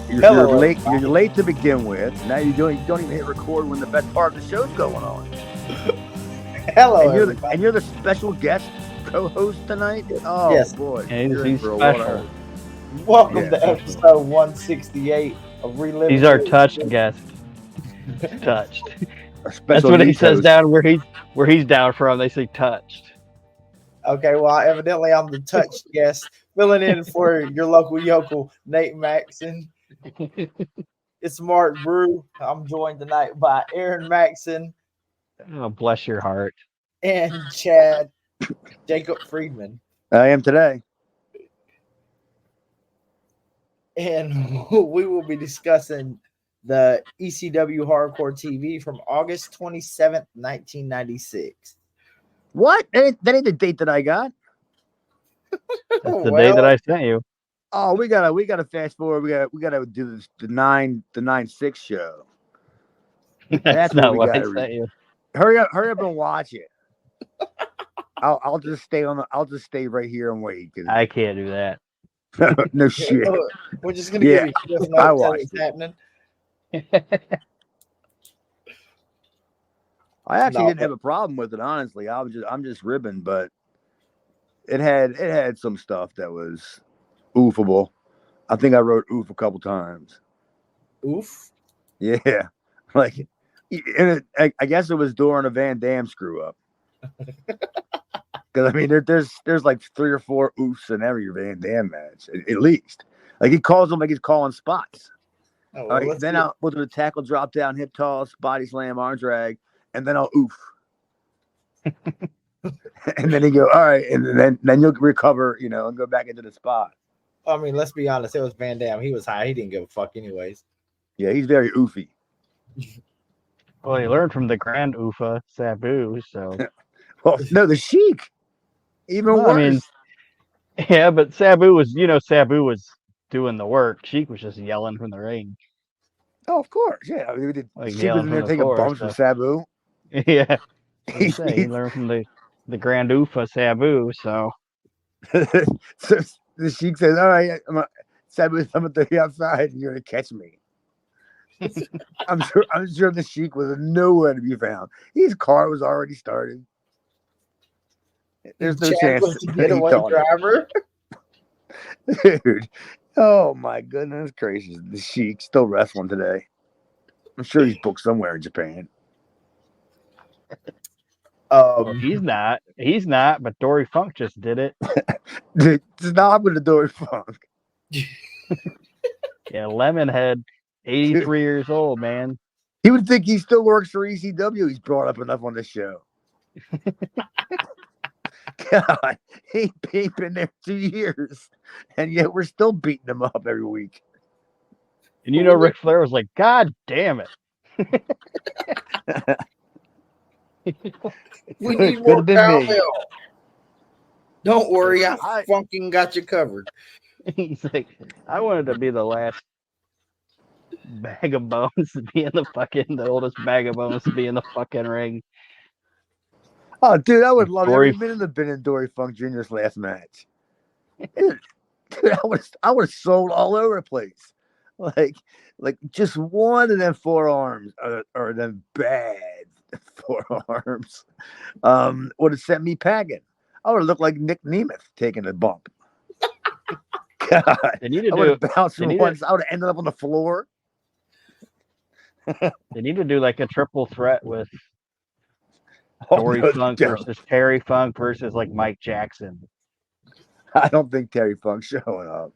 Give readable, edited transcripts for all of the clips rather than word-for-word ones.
Hello, late. You're everybody. late to begin with. Now you don't even hit record when the best part of the show's going on. Hello, And everybody. you're the special guest co-host tonight. Oh Yes, boy, Yeah, you're in he's for a water special. hose. welcome Yeah. to Special. episode 168 of He's Reliving our the touched Experience. guest. He's touched. A That's special what he needs says host. down where he's down from. They say touched. Okay, well, evidently I'm the touched guest, filling in for your local yokel, Nate Maxon. It's Mark Brew. I'm joined tonight by Aaron Maxon Oh, bless your heart. and Chad Jacob Friedman. I am today. And we will be discussing the ECW Hardcore TV from August 27th, 1996. What? That ain't the date that I got. That's the day that Well, I sent you. Oh, we gotta fast forward. We gotta do this, the 9-6 show. That's That's what not we what I gotta read. sent you. Hurry up and watch it. I'll just stay right here and wait. I can't do that. No shit. we're just gonna Yeah, give you Cliff I Notes as watched it's it. happening. I actually No, didn't have a problem with it, honestly. I'm just ribbing, but it had some stuff that was oofable. I think I wrote oof a couple times. oof. Yeah, like, and I guess it was during a Van Dam screw up. Because I mean, there's like 3 or 4 oofs in every Van Dam match, at least. Like he calls them like he's calling spots. Oh, All well, right, let's then see. we'll do the tackle, drop down, hip toss, body slam, arm drag, and then I'll oof. And then he go, all right, and then you'll recover, and go back into the spot. I mean, let's be honest. It was Van Dam. He was high. He didn't give a fuck, anyways. Yeah, he's very oofy. Well, he learned from the Grand Ufa Sabu, so. Well, no, the Sheik, even Well, I mean, worse. yeah, but Sabu was doing the work. Sheik was just yelling from the ring, Oh, of course, yeah. I mean, like Sheik was yelling in from there the taking floor. bumps from So, Sabu. yeah. What I He, say, he he, learned from the Grand Ufa Sabu, so. so the Sheik says, all right, Sabu, I'm gonna throw you outside, and you're gonna catch me. I'm sure the Sheik was nowhere to be found. His car was already started. There's no Chad chance was the that he getaway thought driver. it. Dude. Oh my goodness gracious. The Sheik still wrestling today. I'm sure he's booked somewhere in Japan. Well, Um, he's not, but Dory Funk just did it. Dude, stop with the Dory Funk. Yeah, Lemonhead, 83 years old, man. He would think he still works for ECW. He's brought up enough on this show. God, he been there 2 years, and yet we're still beating him up every week. And Ric Flair was like, God damn it. we need Could more have been me. cowbell. Don't worry, I I- fucking got you covered. He's like, I wanted to be the last bag of bones to be in the oldest bag of bones to be in the fucking ring. Oh, dude, I would love Dory every minute of been in Dory Funk Jr.'s last match. Dude, I would have sold all over the place. Like just one of them forearms or them bad forearms would have sent me packing. I would have looked like Nick Nemeth taking a bump. God, They need to I would have do bounced they from need once. to, I would have ended up on the floor. they need to do like a triple threat with Oh, Dory no, Funk they don't. versus Terry Funk versus like Mike Jackson. I don't think Terry Funk's showing up.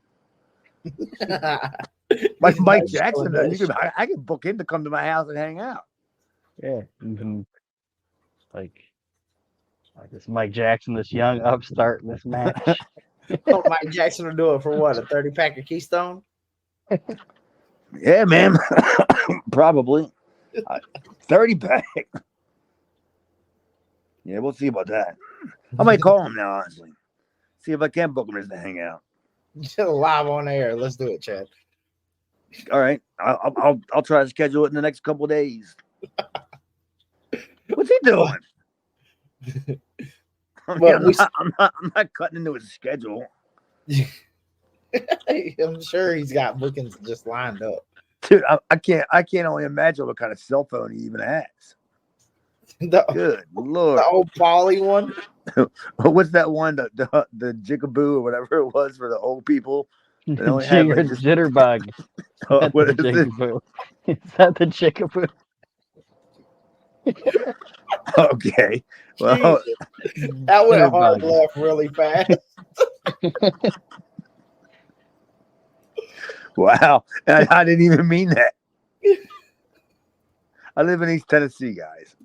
Like Mike Jackson, though, I could book him to come to my house and hang out. Yeah. Mm-hmm. Like this Mike Jackson, this young upstart in this match. Oh, Mike Jackson will do it for what? A 30-pack of Keystone? Yeah, man. Probably. 30 pack. Yeah, we'll see about that. I might call him now, honestly. See if I can book him just to hang out. Live on air. Let's do it, Chad. All right. I'll try to schedule it in the next couple of days. What's he doing? I mean, Well, I'm not cutting into his schedule. I'm sure he's got bookings just lined up. Dude, I can't only imagine what kind of cell phone he even has. The Good Lord. old Polly one. What's that one? The jigaboo or whatever it was for the old people. They only had like just Jitterbug. That's what the is it? jigaboo. Is that the jigaboo? Okay. Well, That went hard Jitterbug. left really fast. wow. I didn't even mean that. I live in East Tennessee, guys.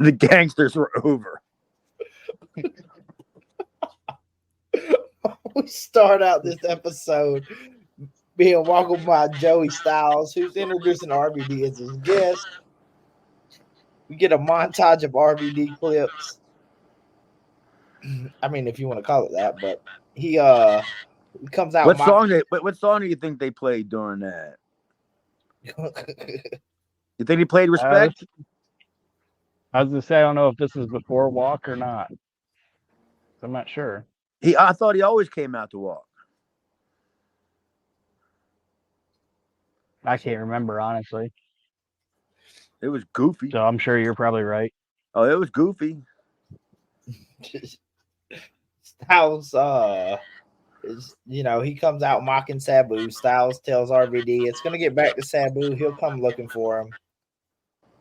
The gangsters were over. We start out this episode being welcomed by Joey Styles, who's introducing RVD as his guest. We get a montage of RVD clips. I mean, if you want to call it that, but he comes out. What song do you think they played during that? You think he played Respect? I was gonna say I don't know if this is before Walk or not. I'm not sure. I thought he always came out to Walk. I can't remember honestly. It was goofy. So I'm sure you're probably right. Oh, it was goofy. Styles, he comes out mocking Sabu. Styles tells RVD it's gonna get back to Sabu. He'll come looking for him.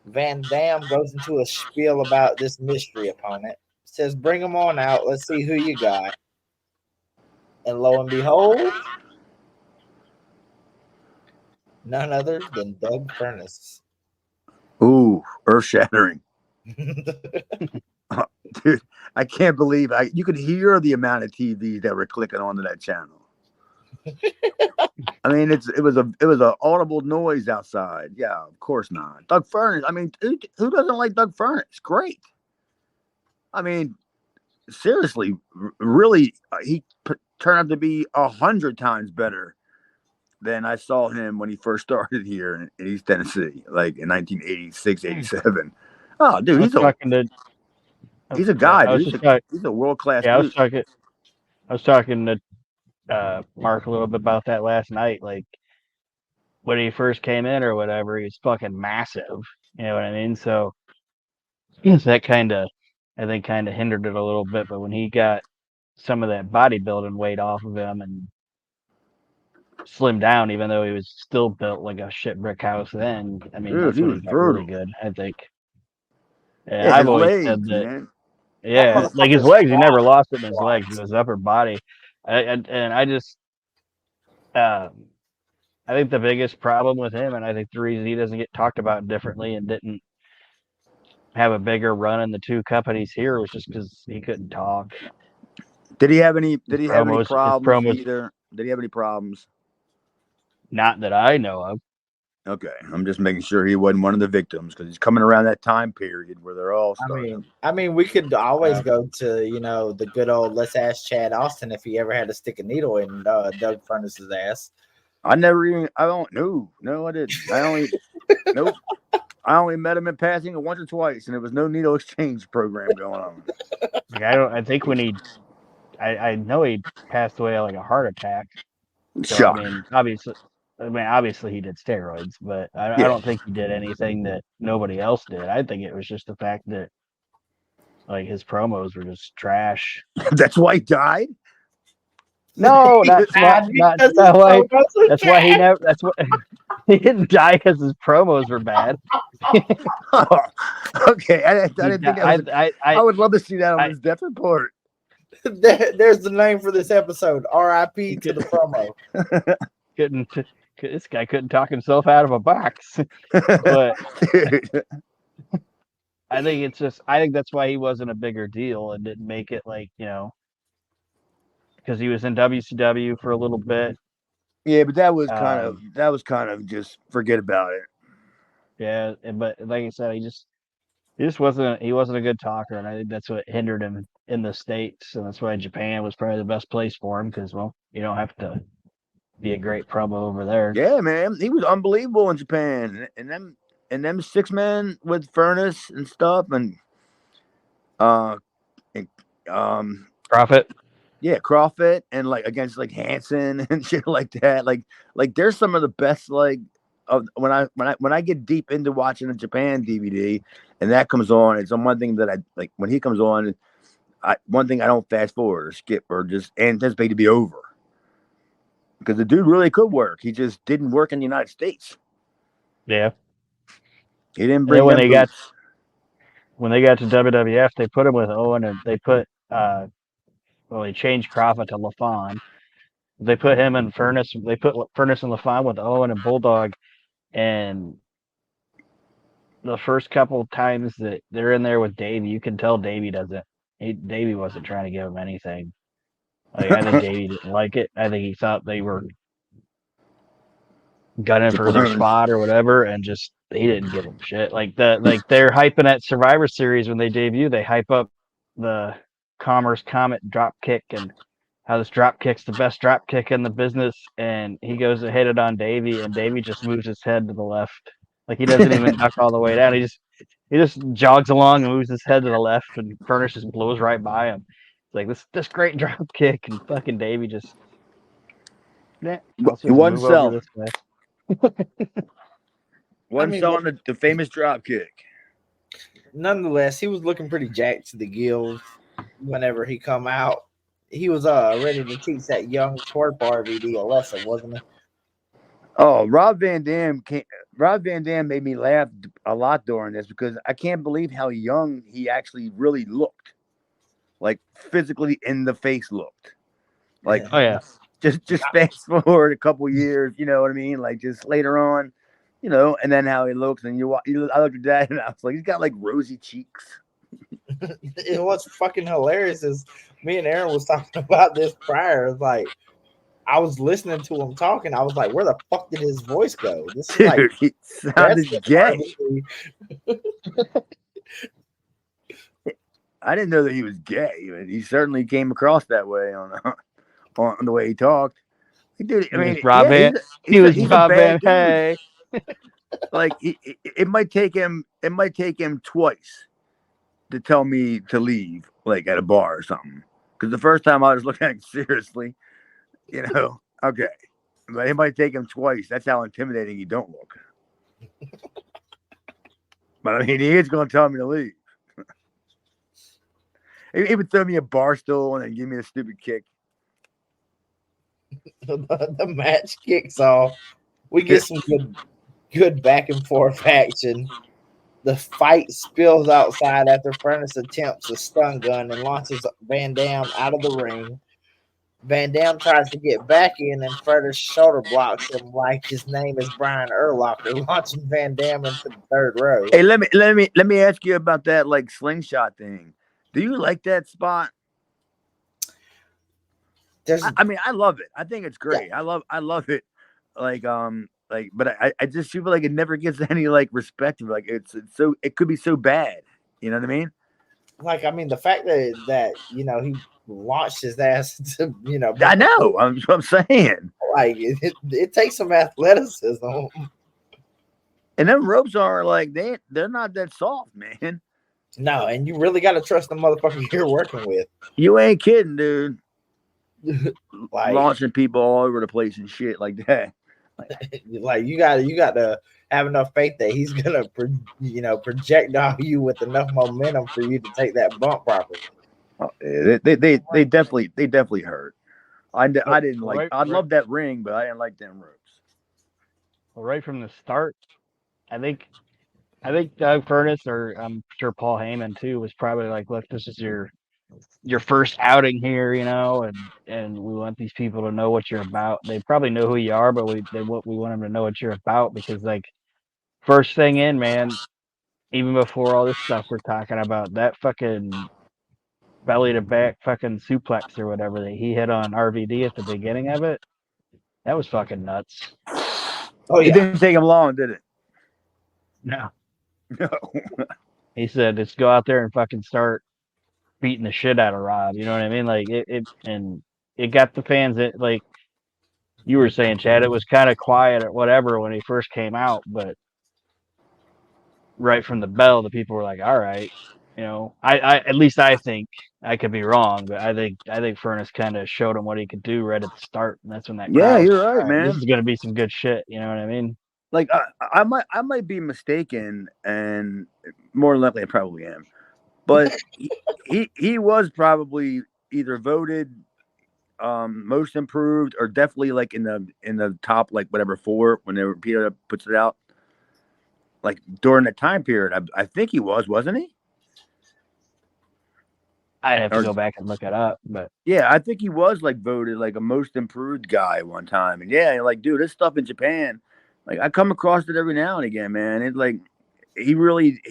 Van Dam goes into a spiel about this mystery opponent. Says, "Bring him on out. Let's see who you got." And lo and behold, none other than Doug Furnace. Ooh, earth shattering. Dude, I can't believe you could hear the amount of TVs that were clicking onto that channel. I mean, it was an audible noise outside. Yeah, of course not. Doug Furnace. I mean, who doesn't like Doug Furnace? Great. I mean, seriously, really, he turned out to be 100 times better than I saw him when he first started here in East Tennessee, like in 1986, 87. Oh, dude, he's a guy. Yeah, he's a world-class yeah, dude. I was talking to Mark a little bit about that last night. Like when he first came in or whatever, he's fucking massive. You know what I mean? So that I think kind of hindered it a little bit. But when he got some of that bodybuilding weight off of him and slimmed down, even though he was still built like a shit brick house then, I mean, Dude, that's he when was he got brutal. really good, I think. And Yeah, I've his always legs, said that, man. yeah, like his legs, he never lost it in his legs, in his upper body. And I just, I think the biggest problem with him, and I think the reason he doesn't get talked about differently and didn't have a bigger run in the two companies here was just because he couldn't talk. Did he have any His problems promos, either? Did he have any problems? not that I know of. Okay, I'm just making sure he wasn't one of the victims because he's coming around that time period where they're all starting. I mean, we could always go to the good old let's ask Chad Austin if he ever had to stick a needle in Doug Furnace's ass. I don't know. No, I didn't. Nope. I only met him in passing once or twice, and there was no needle exchange program going on. Like I think when I know he passed away of like a heart attack. So Shock. I mean, obviously he did steroids, but I don't think he did anything that nobody else did. I think it was just the fact that like his promos were just trash. That's why he died. No, that's why. That's why he never. That's what he didn't die because his promos were bad. Oh, okay, I didn't think that was. I would love to see that on his death report. There's the name for this episode. R.I.P. to the promo. This guy couldn't talk himself out of a box. But I think that's why he wasn't a bigger deal and didn't make it like, because he was in WCW for a little bit. Yeah, but that was kind of just forget about it. Yeah, but like I said, he just wasn't a good talker, and I think that's what hindered him in the States, and that's why Japan was probably the best place for him because, well, you don't have to be a great promo over there. Yeah, man, he was unbelievable in Japan, and them 6 men with Furnace and stuff, and Profit. Yeah, Crawford and like against like Hanson and shit like that. Like there's some of the best like of when I get deep into watching a Japan DVD and that comes on, it's on one thing that I like when he comes on. One thing I don't fast forward or skip or just anticipate to be over because the dude really could work. He just didn't work in the United States. Yeah. He didn't And then bring them boots. when they got to WWF, they put him with Owen, and they put they changed Crawford to LaFon. They put him in Furnace. They put Furnace and LaFon with Owen and Bulldog, and the first couple of times that they're in there with Davey, you can tell Davey doesn't. Davey wasn't trying to give him anything. Like I think Davey didn't like it. I think he thought they were gunning for their spot or whatever, and just they didn't give him shit. Like they're hyping at Survivor Series when they debut. They hype up the Commerce Comet drop kick and how this drop kick's the best drop kick in the business, and he goes to hit it on Davey, and Davey just moves his head to the left. Like he doesn't even duck all the way down. He just jogs along and moves his head to the left, and Furnace just blows right by him. It's like this great drop kick, and fucking Davey just He wasn't move over selling. this way. Wasn't selling the famous drop kick. Nonetheless, he was looking pretty jacked to the gills whenever he come out. He was ready to teach that young twerp RVD a lesson, wasn't he? Oh, Rob Van Dam made me laugh a lot during this because I can't believe how young he actually really looked. Like physically in the face looked. Like Oh yeah. Just fast forward a couple years, you know what I mean? Like just later on, you know, and then how he looks, and I looked at that and I was like, he's got like rosy cheeks. What's fucking hilarious is me and Aaron was talking about this prior. Like, I was listening to him talking. I was like, where the fuck did his voice go? This is Dude, like he sounded gay. I didn't know that he was gay, but he certainly came across that way on the way he talked. Dude, I mean, Rob Van. He was Rob Van. Hey, like it might take him twice to tell me to leave, like at a bar or something. Because the first time I was looking at him seriously, you know, okay, but it might take him twice. That's how intimidating you don't look. But I mean, he is going to tell me to leave. He would throw me a bar stool and then give me a stupid kick. The match kicks off. We get some good back and forth action. The fight spills outside after Furnace attempts a stun gun and launches Van Dam out of the ring. Van Dam tries to get back in, and Furnace shoulder blocks him like his name is Brian Urlacher, launching Van Dam into the third row. Hey, let me ask you about that like slingshot thing. Do you like that spot? I mean, I love it. I think it's great. Yeah. I love it. But I just feel like it never gets any like respect. Like it's so it could be so bad. You know what I mean? Like, I mean, the fact that you know he launched his ass to, you know. I know. I'm saying. Like it takes some athleticism. And them ropes are like they're not that soft, man. No, and you really got to trust the motherfucker you're working with. You ain't kidding, dude. Like launching people all over the place and shit like that. Like you got to have enough faith that he's gonna projectile you with enough momentum for you to take that bump properly. Oh, yeah, they definitely hurt. I didn't like. I love that ring, but I didn't like them ropes. Well, right from the start, I think Doug Furnace, or I'm sure Paul Heyman too, was probably like, look, this is your first outing here, you know, and we want these people to know what you're about. They probably know who you are, but we want them to know what you're about, because like first thing in, man, even before all this stuff we're talking about, that fucking belly to back fucking suplex or whatever that he hit on RVD at the beginning of it, that was fucking nuts. Oh yeah, it didn't take him long, did it? No. No. He said, "Let's go out there and fucking start beating the shit out of Rob." You know what I mean? Like it got the fans that, like you were saying, Chad, it was kind of quiet or whatever when he first came out, but right from the bell, the people were like, all right. I at least I think I could be wrong, but I think Furnace kind of showed him what he could do right at the start, and that's when that Yeah, crowd was you're like, right, all right, this man. is gonna be some good shit. You know what I mean? Like I might be mistaken, and more than likely I probably am. But he was probably either voted most improved or definitely like in the top like whatever 4 whenever Peter puts it out. Like during the time period, I think he wasn't he? I'd have to Or go back and look it up, but yeah, I think he was like voted like a most improved guy one time. And yeah, like dude, this stuff in Japan, like I come across it every now and again, man. It like he really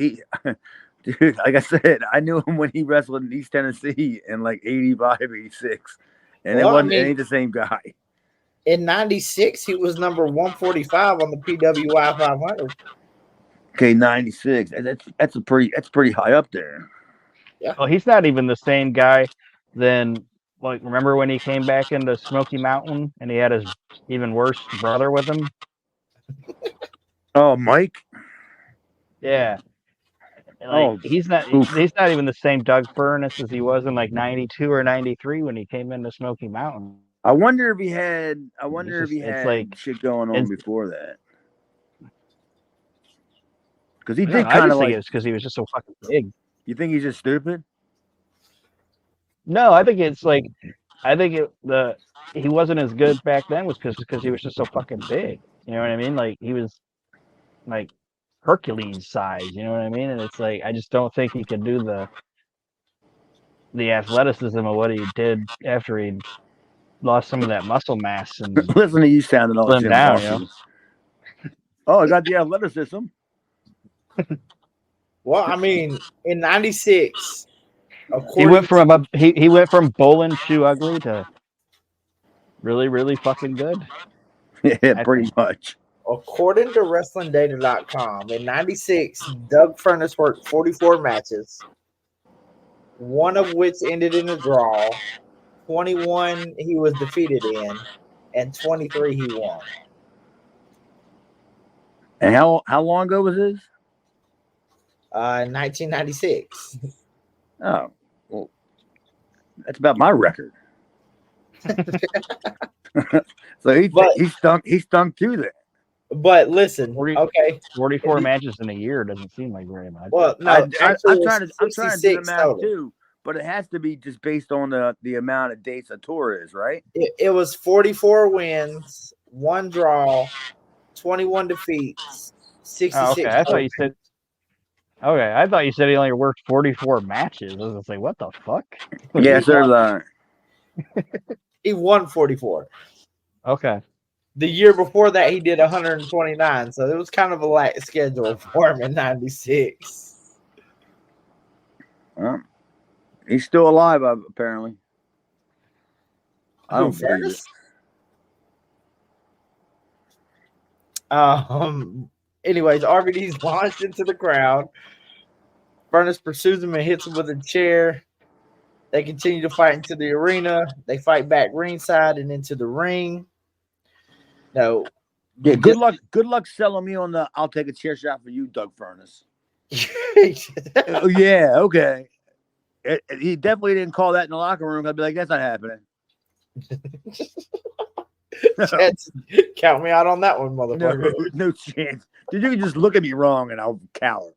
dude, like I said, I knew him when he wrestled in East Tennessee in like 85, 86. And Well, it ain't the same guy. in '96, he was number 145 on the PWI 500. Okay, 96. That's pretty high up there. oh, he's not even the same guy. Then, like, remember when he came back into Smoky Mountain and he had his even worse brother with him? Oh, Mike. Yeah, like Oh, he's not even the same Doug Furnace as he was in like '92 or '93 when he came into Smoky Mountain. I wonder if he had It's like shit going on it's, before that. Because he I don't did know, I kind just of think like. it's because he was just so fucking big. You think he's just stupid? No, I think it's like he wasn't as good back then was because he was just so fucking big. You know what I mean? Like he was like Hercules size. You know what I mean? And it's like I just don't think he could do the athleticism of what he did after he lost some of that muscle mass and Listen to you sounding all slimmed Jim down. You know? Awesome. Oh, I got the athleticism. Well, I mean, in '96, He went according from he went from bowling shoe ugly to really really fucking good. Yeah, I pretty think. much. according to WrestlingData.com, in '96, Doug Furnace worked 44 matches, one of which ended in a draw. 21 he was defeated in, and 23 he won. And how long ago was this? 1996. Oh, well, that's about my record. So he stunk too then. But listen, 40, okay. 44 matches in a year doesn't seem like very much. Well, no, I'm actually, trying to do the 66 math total. too, but it has to be just based on the amount of dates a tour is, right? It was 44 wins, one draw, 21 defeats, 66. Oh, okay. I thought you said. Okay, I thought you said he only worked 44 matches. I was gonna say, what the fuck? Yeah, sir. He won 44. Okay. The year before that, he did 129. So it was kind of a light schedule for him in '96. He's still alive, apparently. I don't believe it. Anyways, RVD's launched into the crowd. Furnace pursues him and hits him with a chair. They continue to fight into the arena. They fight back ringside and into the ring. No. Yeah, good luck. Good luck selling me on the "I'll take a chair shot for you," Doug Furnace. Oh, yeah, okay. He definitely didn't call that in the locker room. I'd be like, that's not happening. Count me out on that one, motherfucker. No chance. Dude, you can just look at me wrong and I'll cower.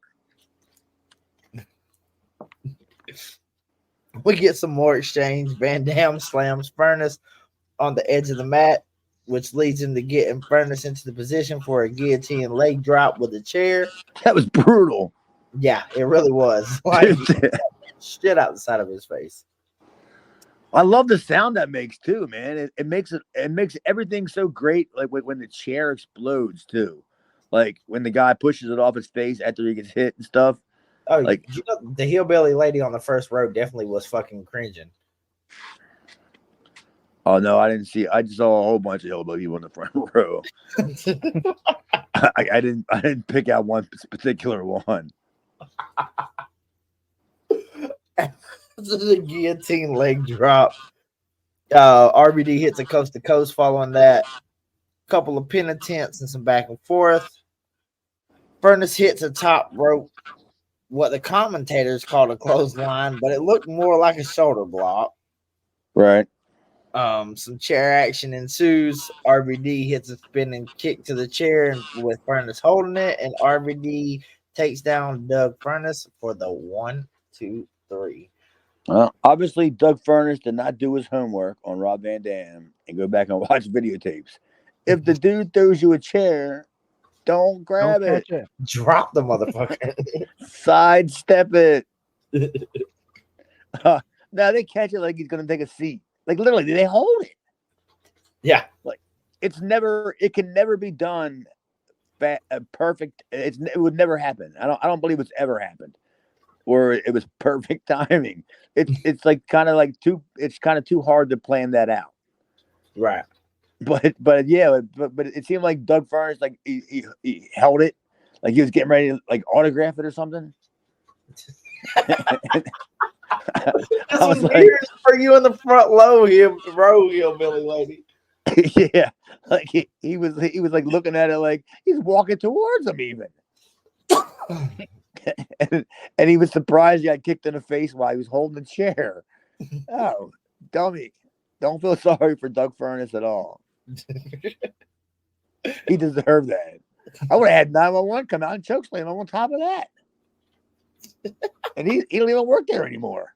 We get some more exchange. Van Dam slams Furnace on the edge of the mat, which leads him to getting Furnace into the position for a guillotine leg drop with a chair. That was brutal. Yeah, it really was. Like shit out the side of his face. I love the sound that makes too, man. It makes everything so great. Like when the chair explodes too, like when the guy pushes it off his face after he gets hit and stuff. Oh, like the hillbilly lady on the first row definitely was fucking cringing. Oh no, I didn't see. I just saw a whole bunch of hillbilly people in the front row. I didn't pick out one particular one. The guillotine leg drop. RBD hits a coast to coast following that. Couple of pin attempts and some back and forth. Furnace hits a top rope what the commentators called a clothesline, but it looked more like a shoulder block. Right. Some chair action ensues. RVD hits a spinning kick to the chair with Furnace holding it, and RVD takes down Doug Furnace for the 1, 2, 3. Well, obviously, Doug Furnace did not do his homework on Rob Van Dam and go back and watch videotapes. If the dude throws you a chair, don't grab Don't catch it. Drop the motherfucker. Sidestep it. Now they catch it like he's going to take a seat. Like literally, they hold it. Yeah. Like it can never be done perfect. It would never happen. I don't believe it's ever happened. Or it was perfect timing. It's like kind of too hard to plan that out. Right. But it seemed like Doug Furnace, like he held it, like he was getting ready to like autograph it or something. This was weird for you in the front row here, Billy lady. Yeah, like he was like looking at it like he's walking towards him even. and he was surprised he got kicked in the face while he was holding the chair. Oh, dummy. Don't feel sorry for Doug Furnace at all. He deserved that. I would have had 911 come out and chokeslam him on top of that. And he don't even work there anymore.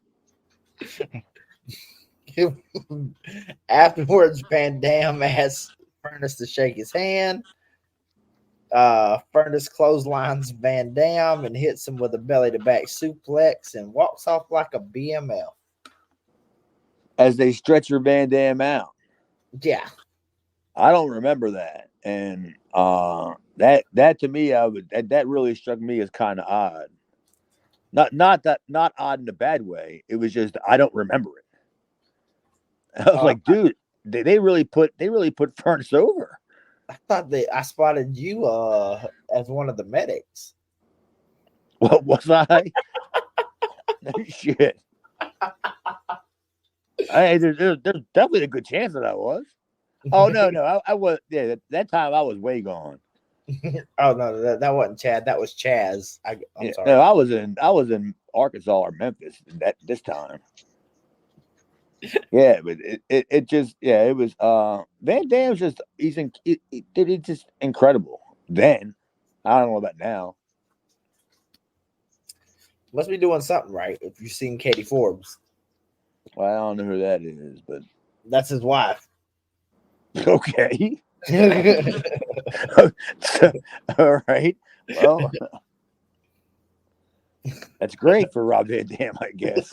Afterwards, Van Dam asks Furnace to shake his hand. Furnace clotheslines Van Dam and hits him with a belly-to-back suplex and walks off like a BML. As they stretch your Van Dam out. Yeah. I don't remember that. And that to me, that really struck me as kind of odd. Not odd in a bad way. It was just I don't remember it. I was like, dude, they really put Furnace over. I thought I spotted you as one of the medics. What was I? Shit. There's definitely a good chance that I was. Oh no, I was. Yeah, that time I was way gone. Oh no, that wasn't Chad. That was Chaz. I'm sorry. No, I was in Arkansas or Memphis this time. Yeah, but it just it was Van Dam's just he's just incredible. Then I don't know about now. Must be doing something right if you've seen Katie Forbes. Well, I don't know who that is, but that's his wife. Okay. All right. Well, that's great for Rob Van Dam, I guess.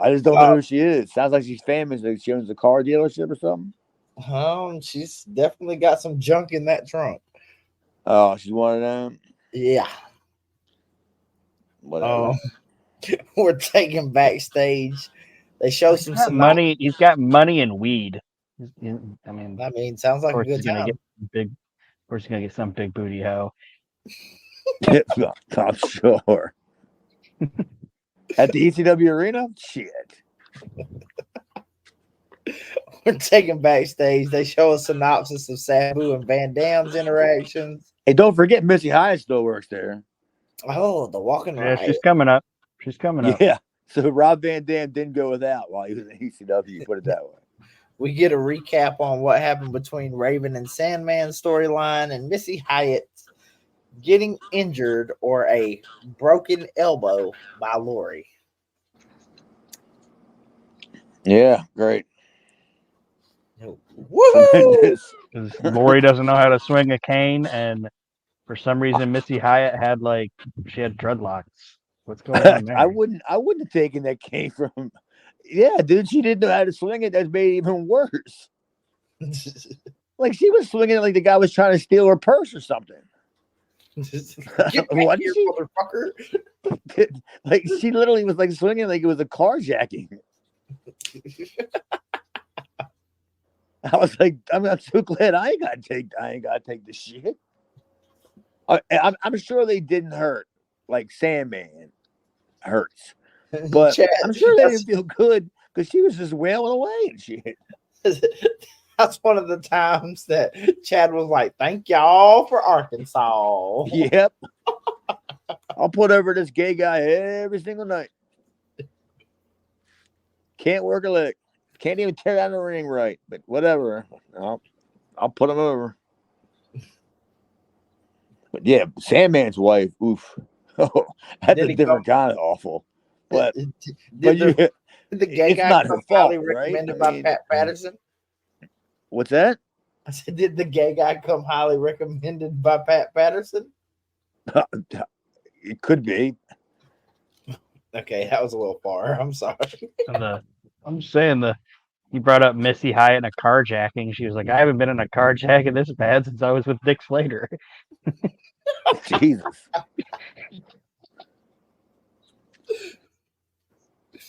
I just don't know who she is. Sounds like she's famous. Like she owns a car dealership or something. She's definitely got some junk in that trunk. Oh, she's one of them. Yeah. Whatever. We're taking backstage. They show some money. He's got money and weed. I mean, sounds like a good time. Of course, he's gonna get some big booty hoe. I'm sure. At the ECW arena? Shit. We're taking backstage. They show a synopsis of Sabu and Van Dam's interactions. Hey, don't forget Missy Hyatt still works there. Oh, the walking riot. She's coming up. She's coming up. Yeah. So Rob Van Dam didn't go without while he was in ECW, put it that way. We get a recap on what happened between Raven and Sandman storyline and Missy Hyatt getting injured or a broken elbow by Lori. Yeah, great. Woo! Lori doesn't know how to swing a cane, and for some reason Missy Hyatt had dreadlocks. What's going on there? I wouldn't have taken that cane from. Yeah, dude, she didn't know how to swing it. That's made it even worse. Like she was swinging it like the guy was trying to steal her purse or something. Get back here, motherfucker. Like she literally was like swinging like it was a carjacking. I was like, I'm so glad I ain't gotta take the shit. I'm sure they didn't hurt like Sandman hurts, but Chad, I'm sure they didn't feel good because she was just wailing away and shit. That's one of the times that Chad was like, "Thank y'all for Arkansas." Yep. I'll put over this gay guy every single night. Can't work a lick. Can't even tear down the ring right. But whatever. I'll put him over. But yeah, Sandman's wife. Oof. Oh, that's Did a he different kind of awful. But Did you, the gay it's guy not come her fault, highly right? recommended by Pat Patterson? What's that? I said, did the gay guy come highly recommended by Pat Patterson? It could be. Okay, that was a little far. I'm sorry. I'm just saying he brought up Missy Hyatt in a carjacking. She was like, I haven't been in a carjacking this bad since I was with Dick Slater. Jesus.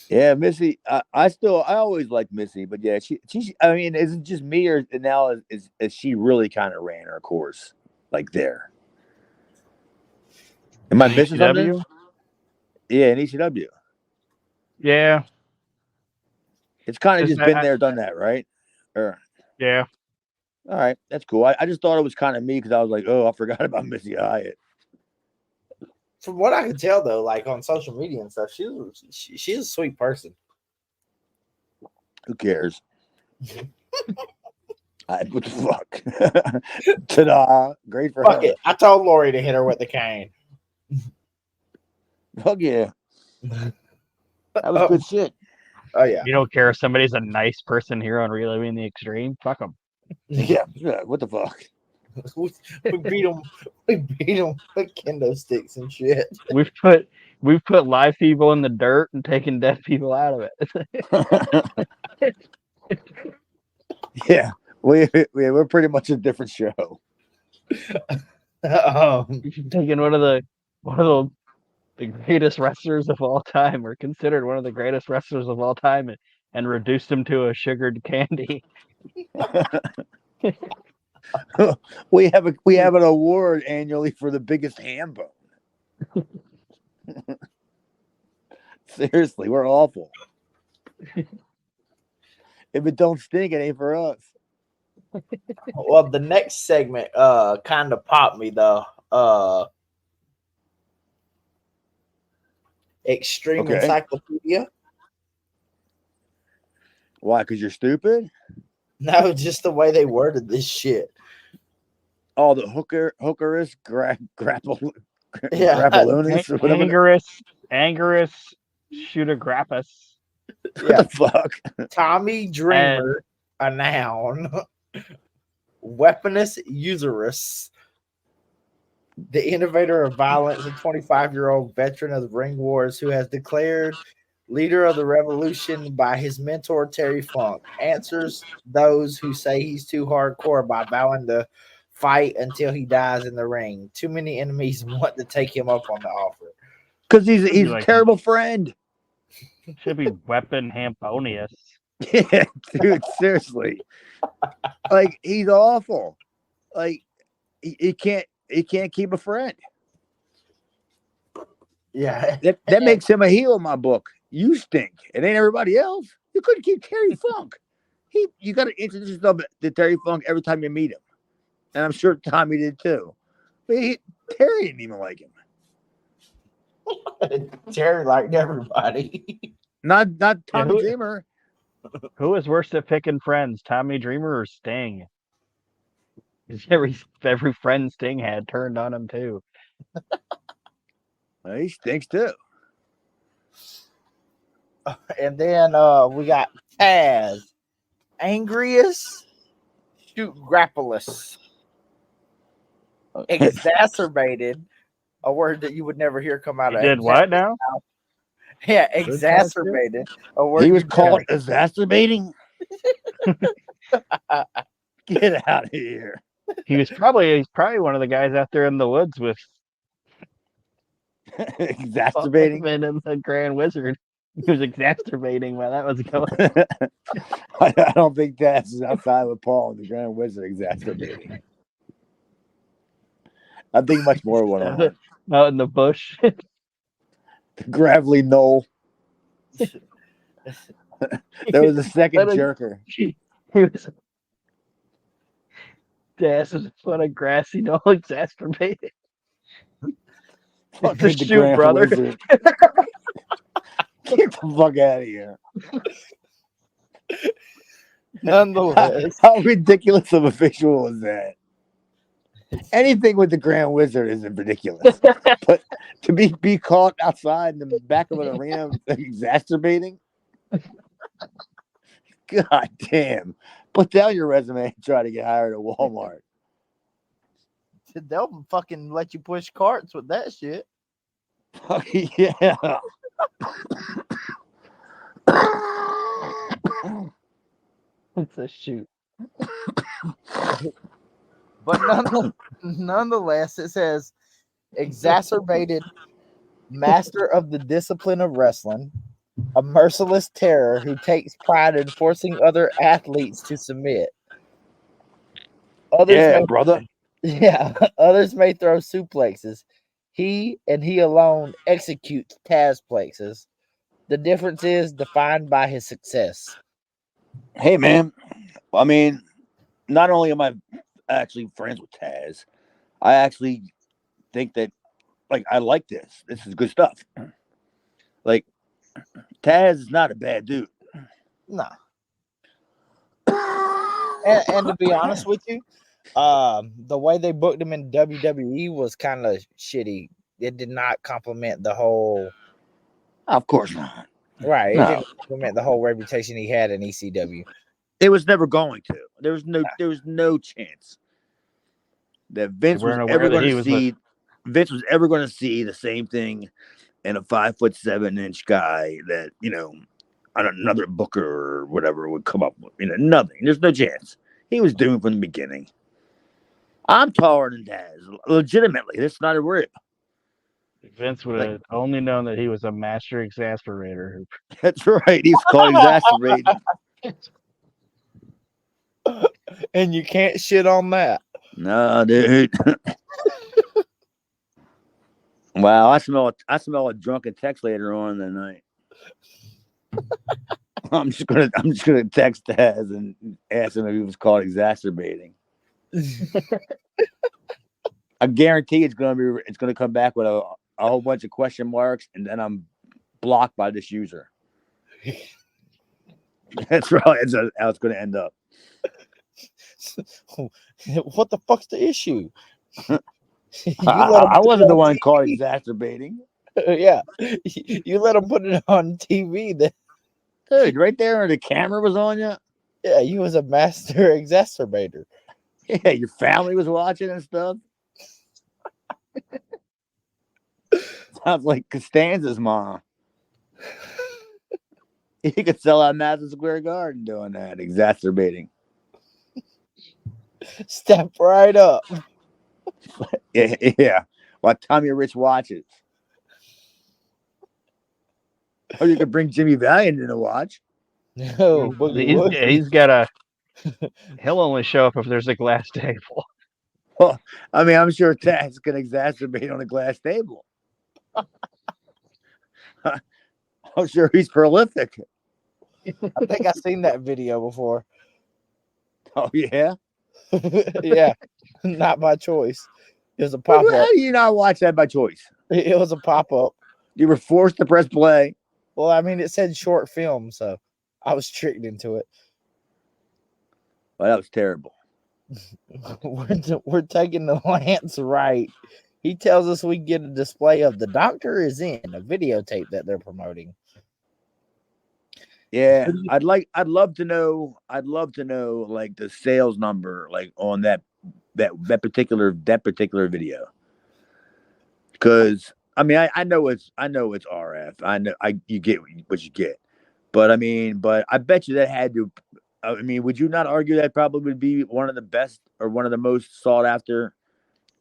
Yeah, Missy. I always liked Missy, but yeah, she. I mean, is it just me, or now is she really kind of ran her course like there? Am I In missing ECW? something? Yeah, in ECW. Yeah. It's kind of just been there, done that, right? Yeah. All right, that's cool. I just thought it was kind of me because I was like, oh, I forgot about Missy Hyatt. From what I can tell, though, like on social media and stuff, she's a sweet person. Who cares? What the fuck? Ta-da! Great for Fuck her. it. I told Lori to hit her with the cane. Fuck yeah. That was good shit. Oh yeah. You don't care if somebody's a nice person here on Reliving the Extreme? Fuck them. Yeah. What the fuck? we beat them. We beat them with kendo sticks and shit. We've put live people in the dirt and taken dead people out of it. Yeah. We're pretty much a different show. We've taken one of the greatest wrestlers of all time, or considered one of the greatest wrestlers of all time, and reduced him to a sugared candy. we have an award annually for the biggest ham bone. Seriously, we're awful. If it don't stink, it ain't for us. Well, the next segment kind of popped me though. Extreme Encyclopedia. Why? Because you're stupid? No, just the way they worded this shit. Oh, the hookerist grapple. Yeah. Grappaloonis. Angerus Shootagrappus. What the fuck? Tommy Dreamer, a noun. Weaponous Usurus. The innovator of violence, a 25-year-old veteran of the ring wars who has declared leader of the revolution by his mentor Terry Funk, answers those who say he's too hardcore by vowing to fight until he dies in the ring. Too many enemies want to take him up on the offer. Because he's a terrible friend. Should be Weapon Hamponius. Yeah, dude, seriously. Like, he's awful. Like, he can't keep a friend. Yeah. That makes him a heel in my book. You stink. It ain't everybody else. You couldn't keep Terry Funk. You got to introduce yourself to Terry Funk every time you meet him. And I'm sure Tommy did too. But Terry didn't even like him. Terry liked everybody. Not Tommy Dreamer. Who was worse at picking friends, Tommy Dreamer or Sting? Because every friend Sting had turned on him too. Well, he stinks too. And then we got Taz, Angrius, Shoot Grappalus, exacerbated, a word that you would never hear come out of. Did what now? Yeah, exacerbated. A word he was called exacerbating. Get out of here. He's probably one of the guys out there in the woods with exacerbating in the Grand Wizard. He was exacerbating while that was going. I don't think that's outside with Paul and the Grand Wizard exacerbating. I think much more went on. Out in the bush. The gravelly knoll. There was a second jerker. He was Taz was on a grassy knoll exacerbated. Fuck The the shoot, Grand brother. Wizard. Get the fuck out of here. Nonetheless, How ridiculous of a visual is that? Anything with the Grand Wizard isn't ridiculous. But to be caught outside in the back of an arena exacerbating? God damn. Put down your resume and try to get hired at Walmart. they'll fucking let you push carts with that shit. Yeah. It's a shoot. But nonetheless, it says exacerbated master of the discipline of wrestling, a merciless terror who takes pride in forcing other athletes to submit. Others Yeah, may, brother. others may throw suplexes. He and he alone executes Taz plexes. The difference is defined by his success. Hey, man. I mean, not only am I actually friends with Taz, I actually think that, like, I like this. This is good stuff. Like, Taz is not a bad dude. No. And to be honest with you, the way they booked him in WWE was kind of shitty. It did not complement the whole Of course not. right. It No. didn't complement the whole reputation he had in ECW. It was never going to. There was no chance that Vince was weren't aware ever that going he to was see. Vince was ever going to see the same thing in a 5'7" guy that another booker or whatever would come up with. Nothing. There's no chance. He was doomed from the beginning. I'm taller than Taz. Legitimately, that's not a rip. Vince would have only known that he was a master exasperator. That's right. He's called exacerbating. And you can't shit on that. No, dude. Wow, I smell a drunken text later on that night. I'm just gonna text Taz and ask him if he was called exacerbating. I guarantee it's gonna come back with a whole bunch of question marks, and then I'm blocked by this user. That's right. That's how it's gonna end up. What the fuck's the issue? I wasn't the one called exacerbating. Yeah, you let him put it on TV. Then, Dude, right there, the camera was on you. yeah, you was a master exacerbator. Yeah, your family was watching and stuff. Sounds like Costanza's mom. He could sell out Madison Square Garden doing that, exacerbating. Step right up. Yeah. While Tommy Rich watches. Or you could bring Jimmy Valiant in to watch. No, He's got a. He'll only show up if there's a glass table. Well, I mean, I'm sure Taz can exacerbate on a glass table. I'm sure he's prolific. I think I've seen that video before. Oh, yeah? Yeah, not by choice. It was a How pop up. do you not watch that by choice? It was a pop up. You were forced to press play. Well, I mean, it said short film, so I was tricked into it. Well, that was terrible. We're taking the Lance right. He tells us we get a display of the doctor is in a videotape that they're promoting. Yeah, I'd love to know like the sales number like on that particular video. Because I mean I know it's RF. You get what you get. But I bet you that had to. I mean, would you not argue that probably would be one of the best or one of the most sought after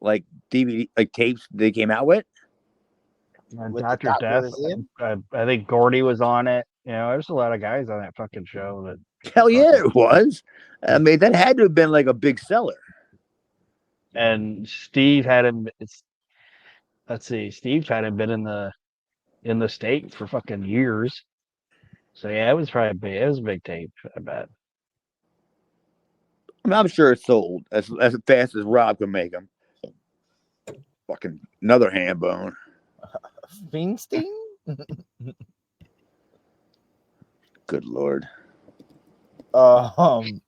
like DVD like tapes they came out with? Dr. Death. I think Gordy was on it. There's a lot of guys on that fucking show. Hell yeah, it was. I mean, that had to have been like a big seller. And Steve hadn't. Let's see. Steve hadn't been in the States for fucking years. So yeah, it was probably big. It was a big tape, I bet. I mean, I'm sure it sold as fast as Rob can make them. Fucking another hand bone. Feinstein? Good Lord. Um,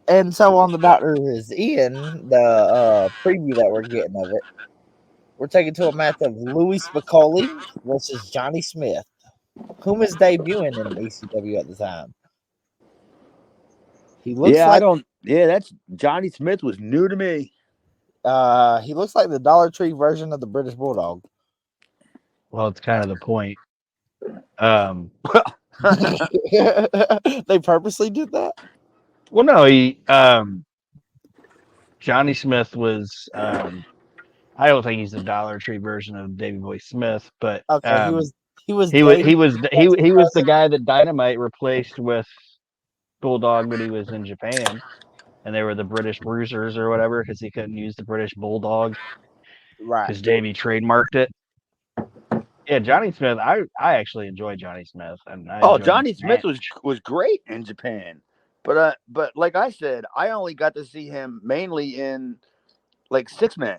and so on the Doctor is in the preview that we're getting of it. We're taking to a match of Louis Spicoli versus Johnny Smith, whom is debuting in ECW at the time. He looks like that's Johnny Smith was new to me. he looks like the Dollar Tree version of the British Bulldog. Well, it's kind of the point. They purposely did that. Well, no, Johnny Smith was. I don't think he's the Dollar Tree version of Davey Boy Smith, but Okay, he was he was the guy that Dynamite replaced with Bulldog when he was in Japan, and they were the British Bruisers or whatever because he couldn't use the British Bulldog right. because Davey trademarked it. Yeah, Johnny Smith. I actually enjoy Johnny Smith, and Johnny Smith was great in Japan, but like I said, I only got to see him mainly in like 6-man,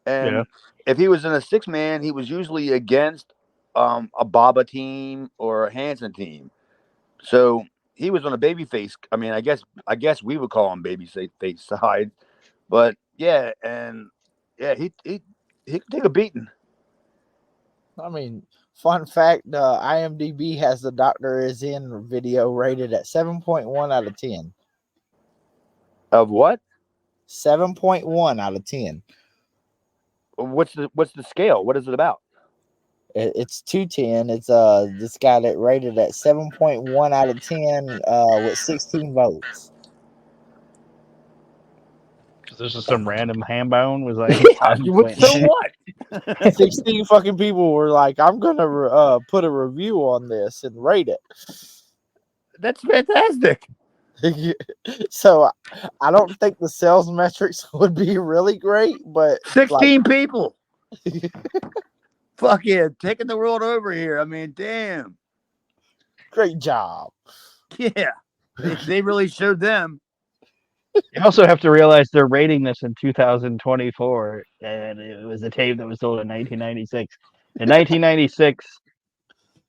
and if he was in a 6-man, he was usually against a Baba team or a Hanson team. So he was on a babyface. I mean, I guess we would call him babyface side, but yeah, and yeah, he could take a beating. I mean, fun fact: IMDb has the Doctor is in video rated at 7.1 out of 10. Of what? 7.1 out of 10. What's the scale? What is it about? It's 210. It's this guy that rated at 7.1 out of 10 with 16 votes. This is some random hambone was like, so what? 16 fucking people were like, I'm gonna put a review on this and rate it. That's fantastic. So I don't think the sales metrics would be really great, but 16 people. Fuck yeah, taking the world over here. I mean, damn. Great job. Yeah, they really showed them. You also have to realize they're rating this in 2024, and it was a tape that was sold in 1996. In 1996,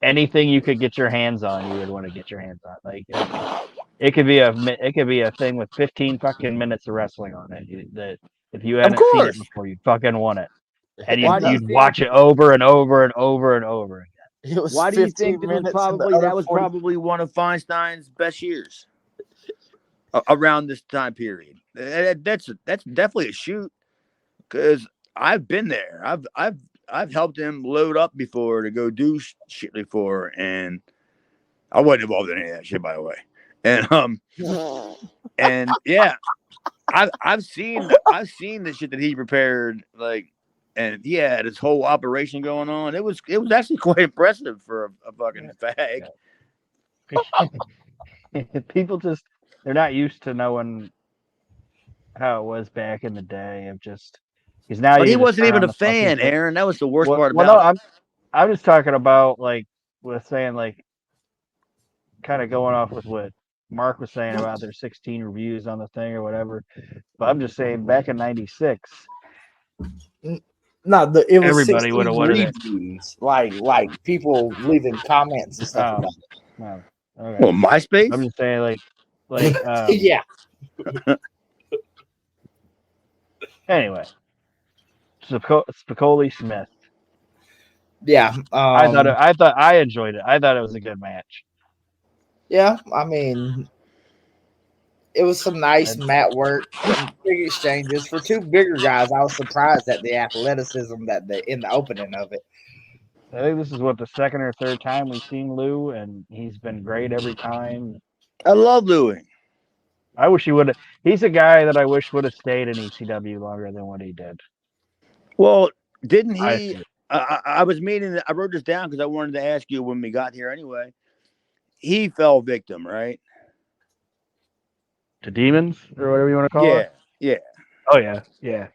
anything you could get your hands on, you would want to get your hands on. Like it could be a thing with 15 fucking minutes of wrestling on it. That if you hadn't seen it before, you fucking want it, and you'd watch it over and over and over and over again. It was Why do you think that was probably one of Feinstein's best years? Around this time period, that's definitely a shoot, because I've been there. I've helped him load up before to go do shit before, and I wasn't involved in any of that shit, by the way. And yeah, I've seen the shit that he prepared, like, and he had his whole operation going on. It was actually quite impressive for a fucking fag. People just, they're not used to knowing how it was back in the day of just because now. But he wasn't even a fan, Aaron. That was the worst part about it. I'm just talking about like with saying like kind of going off with what Mark was saying about their 16 reviews on the thing or whatever. But I'm just saying back in '96. No, it was everybody would have wanted reviews, like people leaving comments and stuff about it. No. Okay. Well, MySpace. I'm just saying, like yeah. Anyway, Spicoli Smith. Yeah, I thought I enjoyed it. I thought it was a good match. Yeah, I mean, it was some nice mat work, big exchanges for two bigger guys. I was surprised at the athleticism in the opening of it. I think this is the second or third time we've seen Lou, and he's been great every time. I love Louie. I wish he would have. He's a guy that I wish would have stayed in ECW longer than what he did. Well, didn't he? I was meaning. I wrote this down because I wanted to ask you when we got here. Anyway, he fell victim, right? To demons or whatever you want to call it. Yeah. Oh yeah.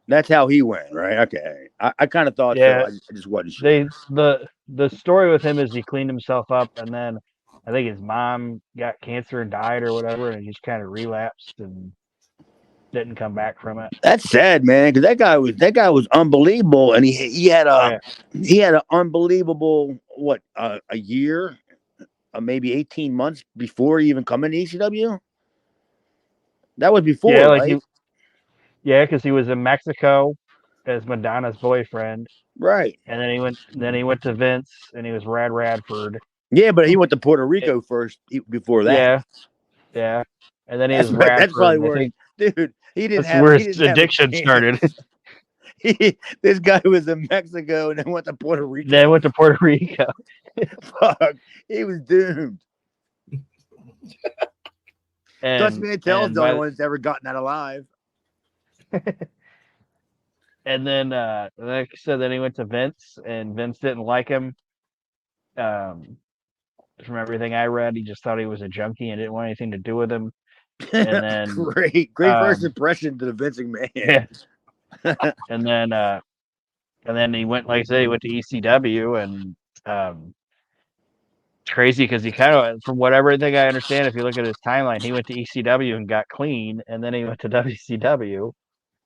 That's how he went, right? Okay. I kind of thought so. I just wasn't sure. The story with him is he cleaned himself up, and then I think his mom got cancer and died or whatever, and he's kind of relapsed and didn't come back from it. That's sad, man, because that guy was unbelievable, and he had Yeah. an unbelievable a year, maybe 18 months before he even coming to ECW. That was before, Yeah, right? because he was in Mexico as Madonna's boyfriend, Right. and then he went to Vince, and he was Rad Radford. Yeah, but he went to Puerto Rico first before that. Yeah, and then he was That's Radford, probably and I where think dude, that's where he his didn't have a addiction started. chance. This guy was in Mexico and then went to Puerto Rico. Then went to Puerto Rico. Fuck, he was doomed. Dutch And Mantel's the only one that's ever gotten out alive. and then like I said, then he went to Vince, and Vince didn't like him. From everything I read, he just thought he was a junkie and didn't want anything to do with him. And then great first impression to the Vince McMahon. Yeah. and then he went, like I said, he went to ECW, and it's crazy because he kind of, from everything I understand, if you look at his timeline, he went to ECW and got clean, and then he went to WCW,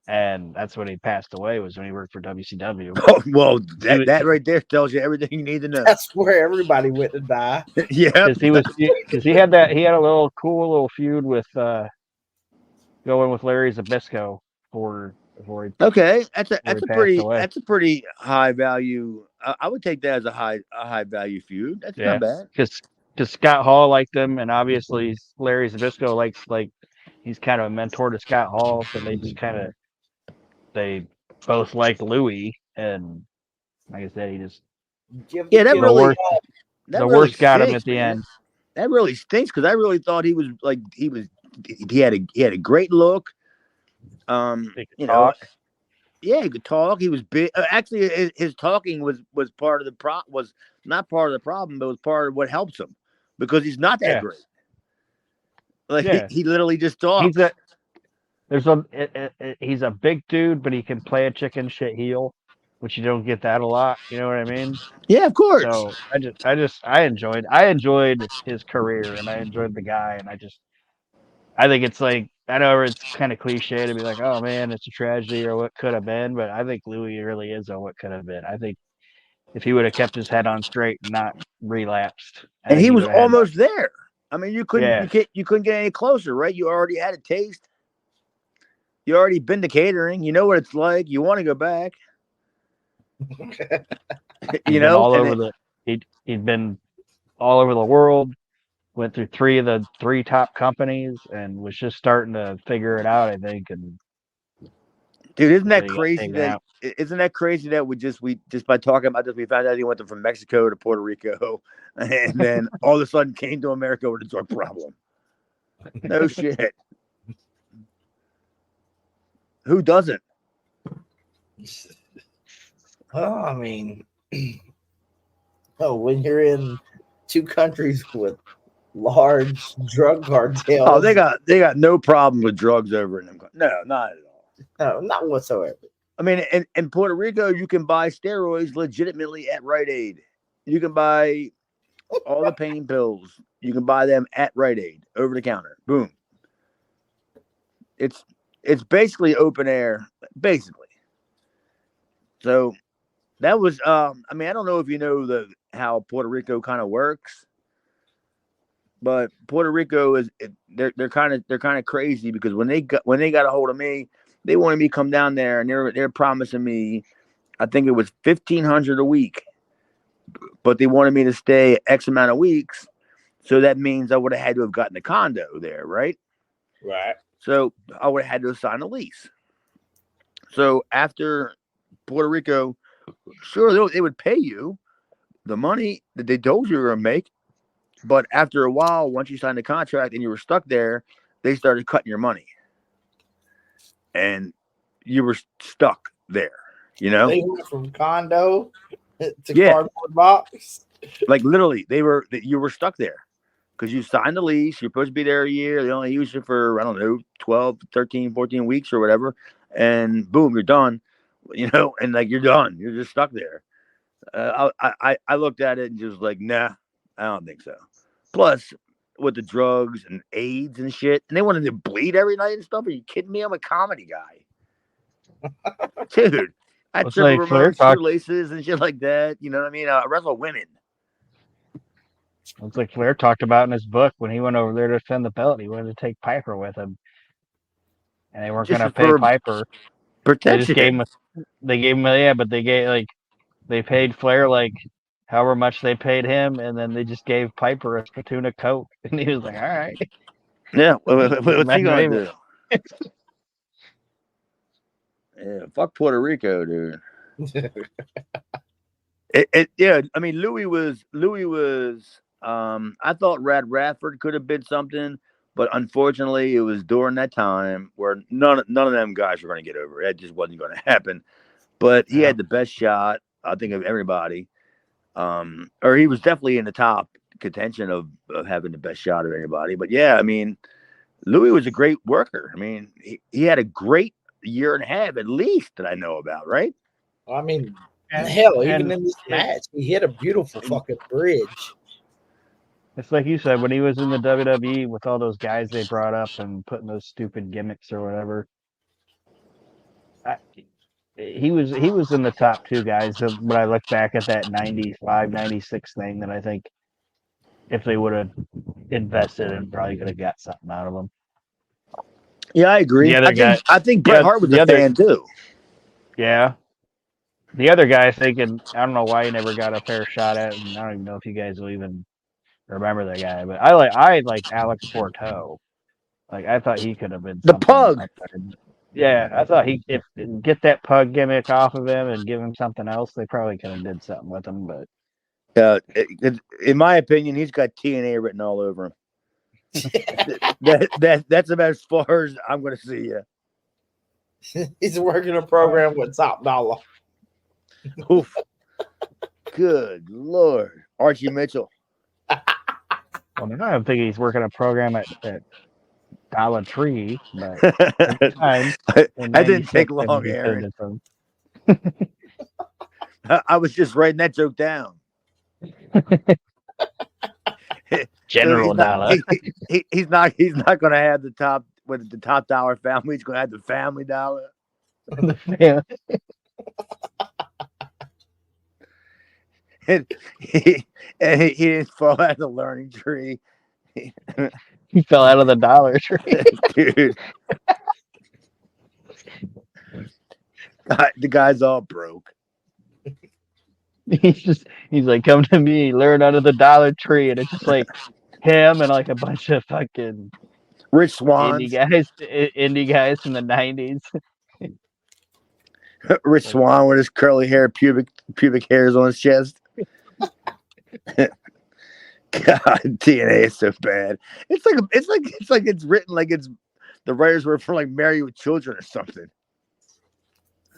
and that's when he passed away, was when he worked for WCW. Oh, well, that right there tells you everything you need to know. That's where everybody went to die. Yeah, because he had a little cool feud with going with Larry Zbyszko before he okay. That's passed away. a pretty high value. I would take that as a high value feud. That's not bad. Because Scott Hall liked him, and obviously Larry Zbyszko likes, he's kind of a mentor to Scott Hall, so they both like Louis, and like I said, he just the worst got him at the end. That really stinks because I really thought he had a great look. He could talk. Yeah, he could talk. He was big. Actually, his talking was part of the was not part of the problem, but was part of what helps him because he's not that great. Like he literally just talks. He's a big dude, but he can play a chicken shit heel, which you don't get that a lot. You know what I mean? Yeah, of course. So I enjoyed his career, and I enjoyed the guy, and I think it's like, I know it's kind of cliche to be like, oh man, it's a tragedy or what could have been, but I think Louis really is a what could have been. I think if he would have kept his head on straight and not relapsed, and he was almost there. I mean, you couldn't get any closer, right? You already had a taste. You already been to catering. You know what it's like. You want to go back. He'd been all over the world. Went through three top companies and was just starting to figure it out, I think. And dude, isn't that crazy that we just by talking about this, we found out he went from Mexico to Puerto Rico, and then all of a sudden came to America with a drug problem. No shit. Who doesn't? Well, I mean, when you're in two countries with large drug cartels. Oh, they got no problem with drugs over in them. No, not at all. No, not whatsoever. I mean, in Puerto Rico, you can buy steroids legitimately at Rite Aid. You can buy all the pain pills. You can buy them at Rite Aid over the counter. Boom. It's basically open air, basically. So that was. I mean, I don't know if you know how Puerto Rico kind of works. But Puerto Rico they're kind of crazy because when they got a hold of me, they wanted me to come down there, and they're promising me, I think it was $1,500 a week, but they wanted me to stay X amount of weeks, so that means I would have had to have gotten a condo there, right? Right. So I would have had to sign a lease. So after Puerto Rico, sure they would pay you the money that they told you were gonna make. But after a while, once you signed the contract and you were stuck there, they started cutting your money. And you were stuck there, you know? They went from condo to cardboard box. Like literally, you were stuck there because you signed the lease. You're supposed to be there a year. They only use you for, I don't know, 12, 13, 14 weeks or whatever. And boom, you're done, you know? And like, you're done. You're just stuck there. I looked at it and just like, nah, I don't think so. Plus, with the drugs and AIDS and shit, and they wanted to bleed every night and stuff. Are you kidding me? I'm a comedy guy, dude. I It's triple like Flair removed talked. shoelaces and shit like that. You know what I mean? I wrestle women. It's like Flair talked about in his book when he went over there to defend the belt. He wanted to take Piper with him, and they weren't Just going to pay for Piper. They just gave protection. him. They gave him. Yeah, but they gave they paid Flair like however much they paid him, and then they just gave Piper a spittoon of coke, and he was like, "All right." Yeah, what's he gonna Imagine do? Yeah, fuck Puerto Rico, dude. Yeah, I mean, Louis was. I thought Rad Radford could have been something, but unfortunately, it was during that time where none of them guys were going to get over. It just wasn't going to happen. But he had the best shot, I think, of everybody. Or he was definitely in the top contention of having the best shot of anybody. But yeah, I mean, Louis was a great worker. I mean, he had a great year and a half at least that I know about, right? I mean, And, hell, and even in this match, he hit a beautiful fucking bridge. it's like you said, when he was in the WWE with all those guys they brought up and putting those stupid gimmicks or whatever, he was in the top two guys. When I look back at that 95, 96 thing, that I think if they would have invested in, probably could have got something out of him. Yeah, I agree. The other guy, I think Bret Hart was a fan too. Yeah. The other guy, thinking, I don't know why he never got a fair shot at, and I don't even know if you guys will even remember that guy, but I like Alex Porto. Like I thought he could have been The something Pug. up there. Yeah, I thought if get that Pug gimmick off of him and give him something else, they probably could have did something with him. But In my opinion, he's got TNA written all over him. That's about as far as I'm going to see you. He's working a program with Top Dollar. Oof. Good Lord. Archie Mitchell. well, now I'm thinking he's working a program at Dollar Tree, but time that didn't take long, Aaron. I was just writing that joke down. General Dollar. He's not going to have the top dollar family. He's going to have the family dollar. Yeah. and he didn't fall out of the learning tree. He fell out of the Dollar Tree. Dude. The guy's all broke. He's like, come to me, learn out of the Dollar Tree, and it's just like him and like a bunch of fucking Rich Swans. indie guys from the 90s. Rich Swan with his curly hair, pubic hairs on his chest. God, TNA is so bad. It's like it's written like it's the writers were for like Married with Children or something.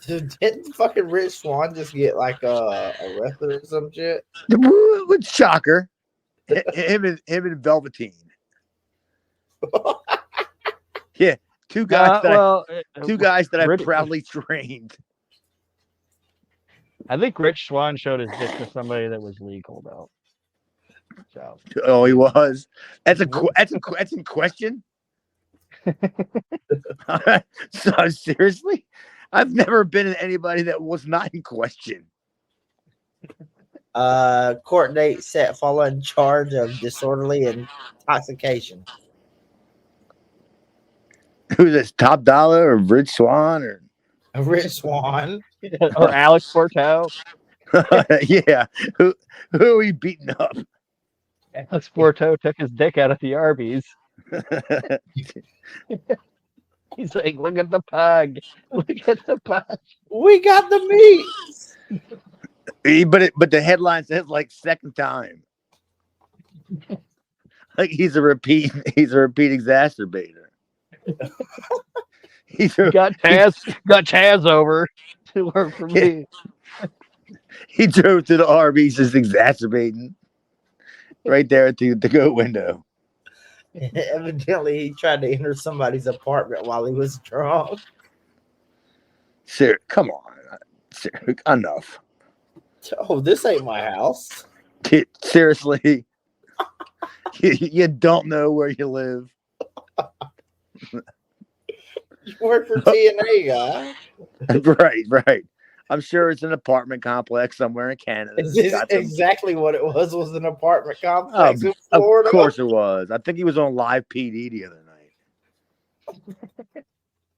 Didn't fucking Rich Swan just get like a wrestler or some shit? With Shocker, him and Velveteen. Yeah, two guys that I proudly trained. I think Rich Swan showed his dick to somebody that was legal though. So. Oh, he was. That's in question. So seriously, I've never been in anybody that was not in question. Court date set following charge of disorderly intoxication. Who's this? Top Dollar or Rich Swan or Rich Swan or Alex Porto? Yeah, who are we beating up? Alex Porto took his dick out of the Arby's. He's like, look at the Pug. Look at the Pug. We got the meat. But the headline says like second time. Like he's a repeat exacerbator. Got Chaz over to work for me. He drove to the Arby's just exacerbating. Right there at the go window. Evidently, he tried to enter somebody's apartment while he was drunk. Sir, come on. Sir, enough. Oh, this ain't my house. Seriously. You don't know where you live. You work for TNA, guy. Right. I'm sure it's an apartment complex somewhere in Canada. It's exactly what it was an apartment complex in Of Florida. course it was. I think he was on Live PD the other night.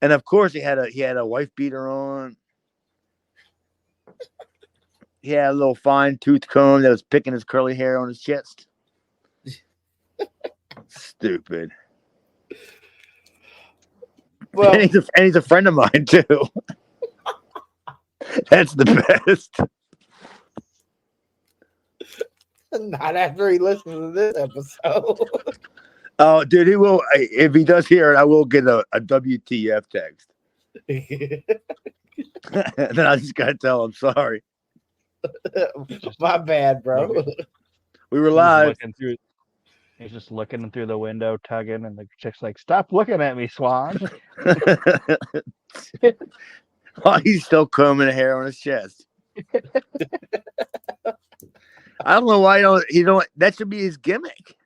And of course he had a wife beater on. He had a little fine tooth comb that was picking his curly hair on his chest. Stupid. Well, And he's a friend of mine too. That's the best. not after he listens to this episode. Oh, dude, he will. If he does hear it, I will get a WTF text. Then I just gotta tell him sorry. My bad, bro. We were live. He's just looking through the window, tugging, and the chick's like, "Stop looking at me, Swan." While he's still combing the hair on his chest. I don't know why you don't. That should be his gimmick.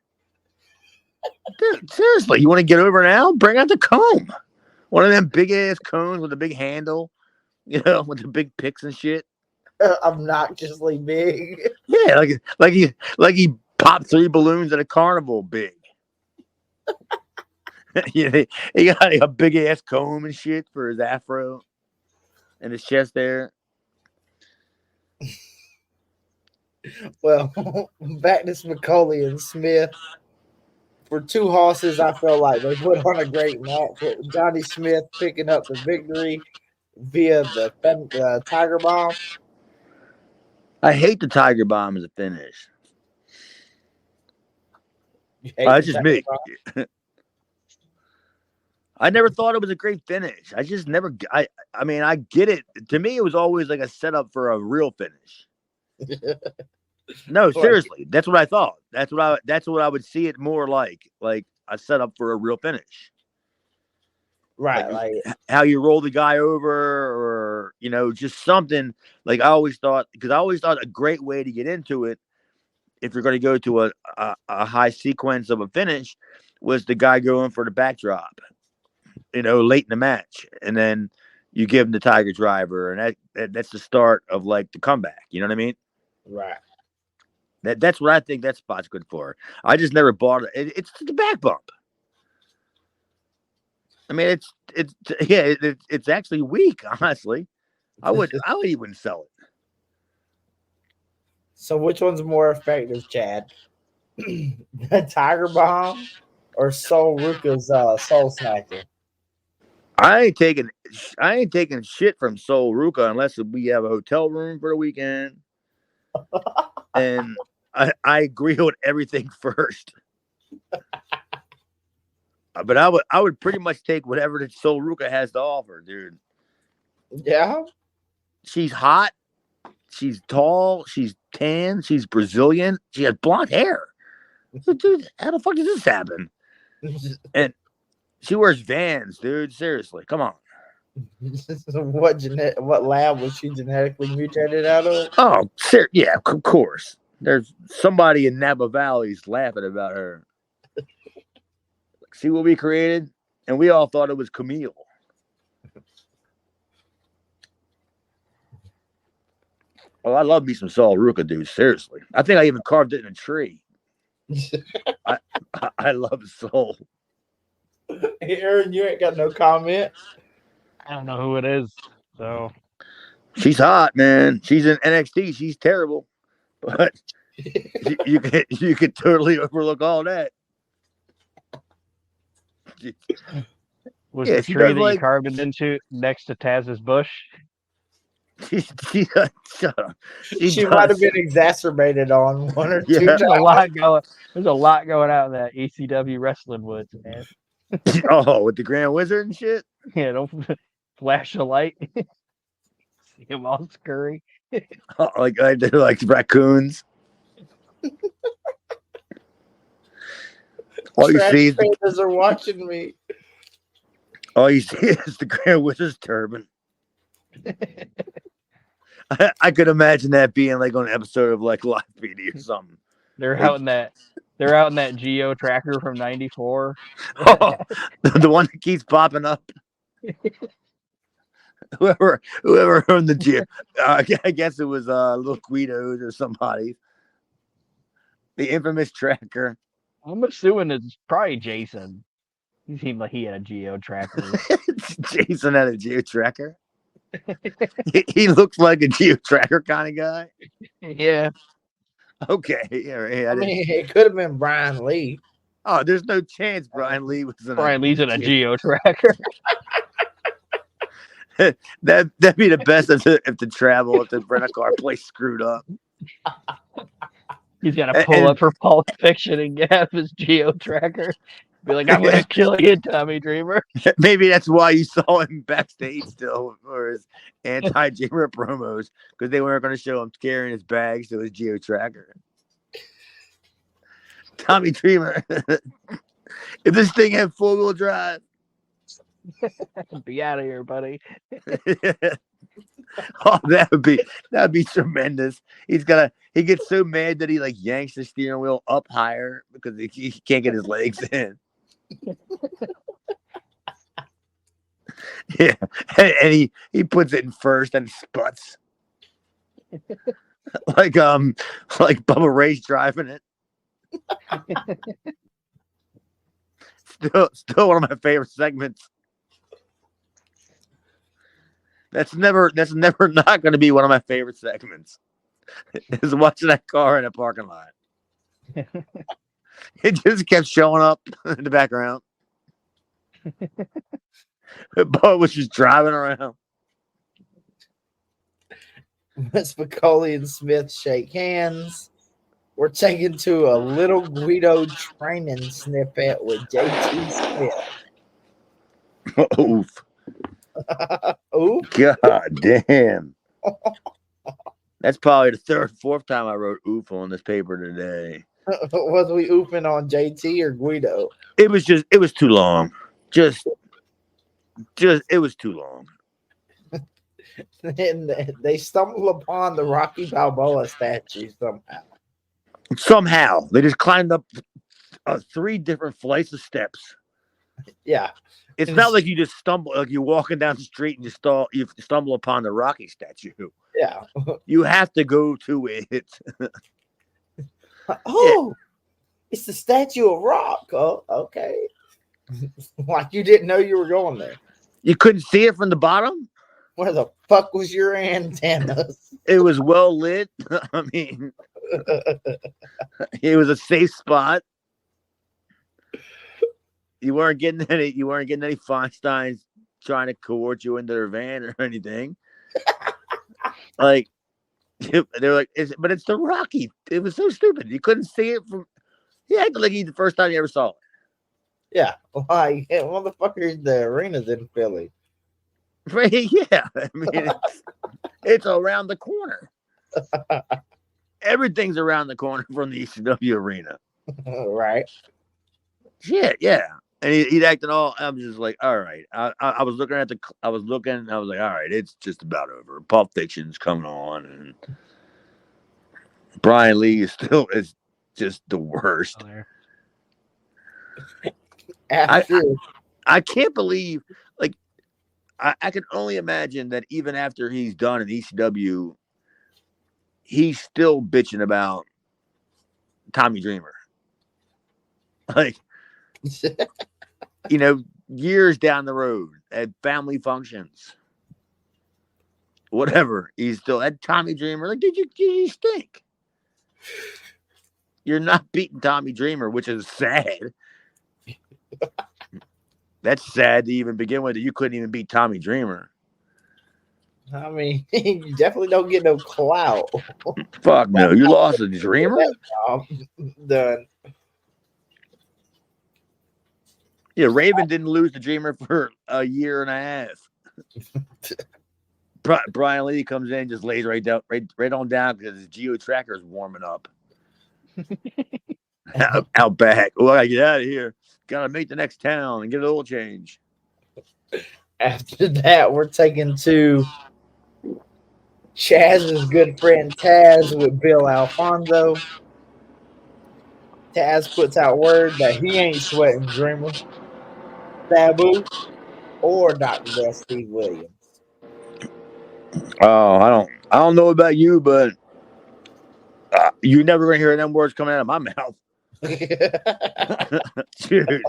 Dude, seriously, you want to get over now? Bring out the comb. One of them big ass combs with a big handle, with the big picks and shit. Obnoxiously big. Yeah, like he popped 3 balloons at a carnival big. Yeah, he got a big ass comb and shit for his afro and his chest there. Well, back to Spicoli and Smith. For 2 horses, I felt like they put on a great match with Johnny Smith picking up the victory via the Tiger Bomb. I hate the Tiger Bomb as a finish. That's just me. I never thought it was a great finish. I just never. I mean, I get it. To me, it was always like a setup for a real finish. No, seriously, that's what I thought. That's what I would see it more like a setup for a real finish. Right, like how you roll the guy over, or just something. Like I always thought a great way to get into it, if you're going to go to a high sequence of a finish, was the guy going for the backdrop, late in the match, and then you give him the Tiger Driver, and that's the start of like the comeback. You know what I mean? Right. That's what I think that spot's good for. I just never bought it. It's the back bump. I mean, it's actually weak. Honestly, I would even sell it. So which one's more effective, Chad? The Tiger Bomb or Sol Ruka's Soul Snatcher? I ain't taking shit from Sol Ruka unless we have a hotel room for the weekend. And I agree with everything first. But I would pretty much take whatever the Sol Ruka has to offer, dude. Yeah. She's hot. She's tall. She's tan. She's Brazilian. She has blonde hair. So, dude, how the fuck does this happen? And she wears Vans, dude. Seriously, come on. What lab was she genetically mutated out of? Oh, yeah, of course. There's somebody in Napa Valley's laughing about her. See what we created? And we all thought it was Camille. Oh, I love me some Sol Ruka, dude. Seriously. I think I even carved it in a tree. I love Sol. Hey, Aaron, you ain't got no comment. I don't know who it is, so she's hot, man. She's in NXT. She's terrible, but you could totally overlook all that. Was the tree that you carved it into next to Taz's bush? Shut up. She might have been exacerbated on one or two. There's a lot going out in that ECW wrestling woods, man. Oh, with the Grand Wizard and shit? Yeah, don't flash a light. See them all scurry. Oh, they're like raccoons. All you see is are watching me. All you see is the Grand Wizard's turban. I could imagine that being like on an episode of like Live PD or something. They're out in that They're out in that Geo tracker from '94. Oh, the one that keeps popping up. Whoever owned the gym, I guess it was Little Guido's or somebody. The infamous tracker. I'm assuming it's probably Jason. He seemed like he had a Geo tracker. Jason had a Geo tracker. He looks like a Geo tracker kind of guy. Yeah. Okay. Yeah, I mean, it could have been Brian Lee. oh, there's no chance Brian Lee was in Brian Lee's in a Geo tracker. That'd be the best if the rental car place screwed up. He's gonna pull up for Pulp Fiction and get his Geo tracker. Be like, I'm gonna kill you, Tommy Dreamer. Maybe that's why you saw him backstage still for his anti-Dreamer promos, because they weren't going to show him carrying his bags to his Geo tracker. Tommy Dreamer, if this thing had 4-wheel drive, be out of here, buddy. oh, that'd be tremendous. He gets so mad that he like yanks the steering wheel up higher because he can't get his legs in. Yeah, and he puts it in first and sputs like Bubba Ray's driving it. Still one of my favorite segments. That's never not going to be one of my favorite segments. Is watching that car in a parking lot. It just kept showing up in the background. Bud was just driving around. Spicoli and Smith shake hands. We're taken to a Little Guido training snippet with JT Smith. Oof. Oof. God damn. That's probably the third, fourth time I wrote oof on this paper today. Was we oofing on JT or Guido? It was too long. Just it was too long. And they stumble upon the Rocky Balboa statue Somehow they just climbed up 3 different flights of steps. Yeah, it's not like you just stumble, like you're walking down the street and you stumble upon the Rocky statue. Yeah, you have to go to it. Oh, yeah. It's the statue of Rock. Oh, okay. Like you didn't know you were going there. You couldn't see it from the bottom? Where the fuck was your antennas? It was well lit. I mean, it was a safe spot. You weren't getting any Feinsteins trying to coerce you into their van or anything. Like they were like, but it's the Rocky. It was so stupid. You couldn't see it from. He acted like the first time you ever saw it. Yeah, like motherfuckers, the arena's in Philly. Right? Yeah, I mean it's around the corner. Everything's around the corner from the ECW arena. Right. Shit, yeah. And he'd acted all. I'm just like, all right. I was looking at I was like, all right, it's just about over. Pulp Fiction's coming on, and Brian Lee is just the worst. I can't believe, like, I can only imagine that even after he's done in ECW, he's still bitching about Tommy Dreamer. Like, years down the road at family functions, whatever, he's still at Tommy Dreamer. Like, did you stink? You're not beating Tommy Dreamer, which is sad. That's sad to even begin with. That you couldn't even beat Tommy Dreamer. I mean, you definitely don't get no clout. Fuck no, you lost a Dreamer. Done. Yeah, Raven didn't lose the Dreamer for a year and a half. Brian Lee comes in, just lays right on down because his Geo tracker is warming up. out back. Oh, I gotta get out of here. Gotta make the next town and get an oil change. After that, we're taken to Chaz's good friend Taz with Bill Alfonso. Taz puts out word that he ain't sweating Dreamer, Sabu, or Dr. Death Steve Williams. Oh, I don't know about you, but you're never gonna hear them words coming out of my mouth, dude.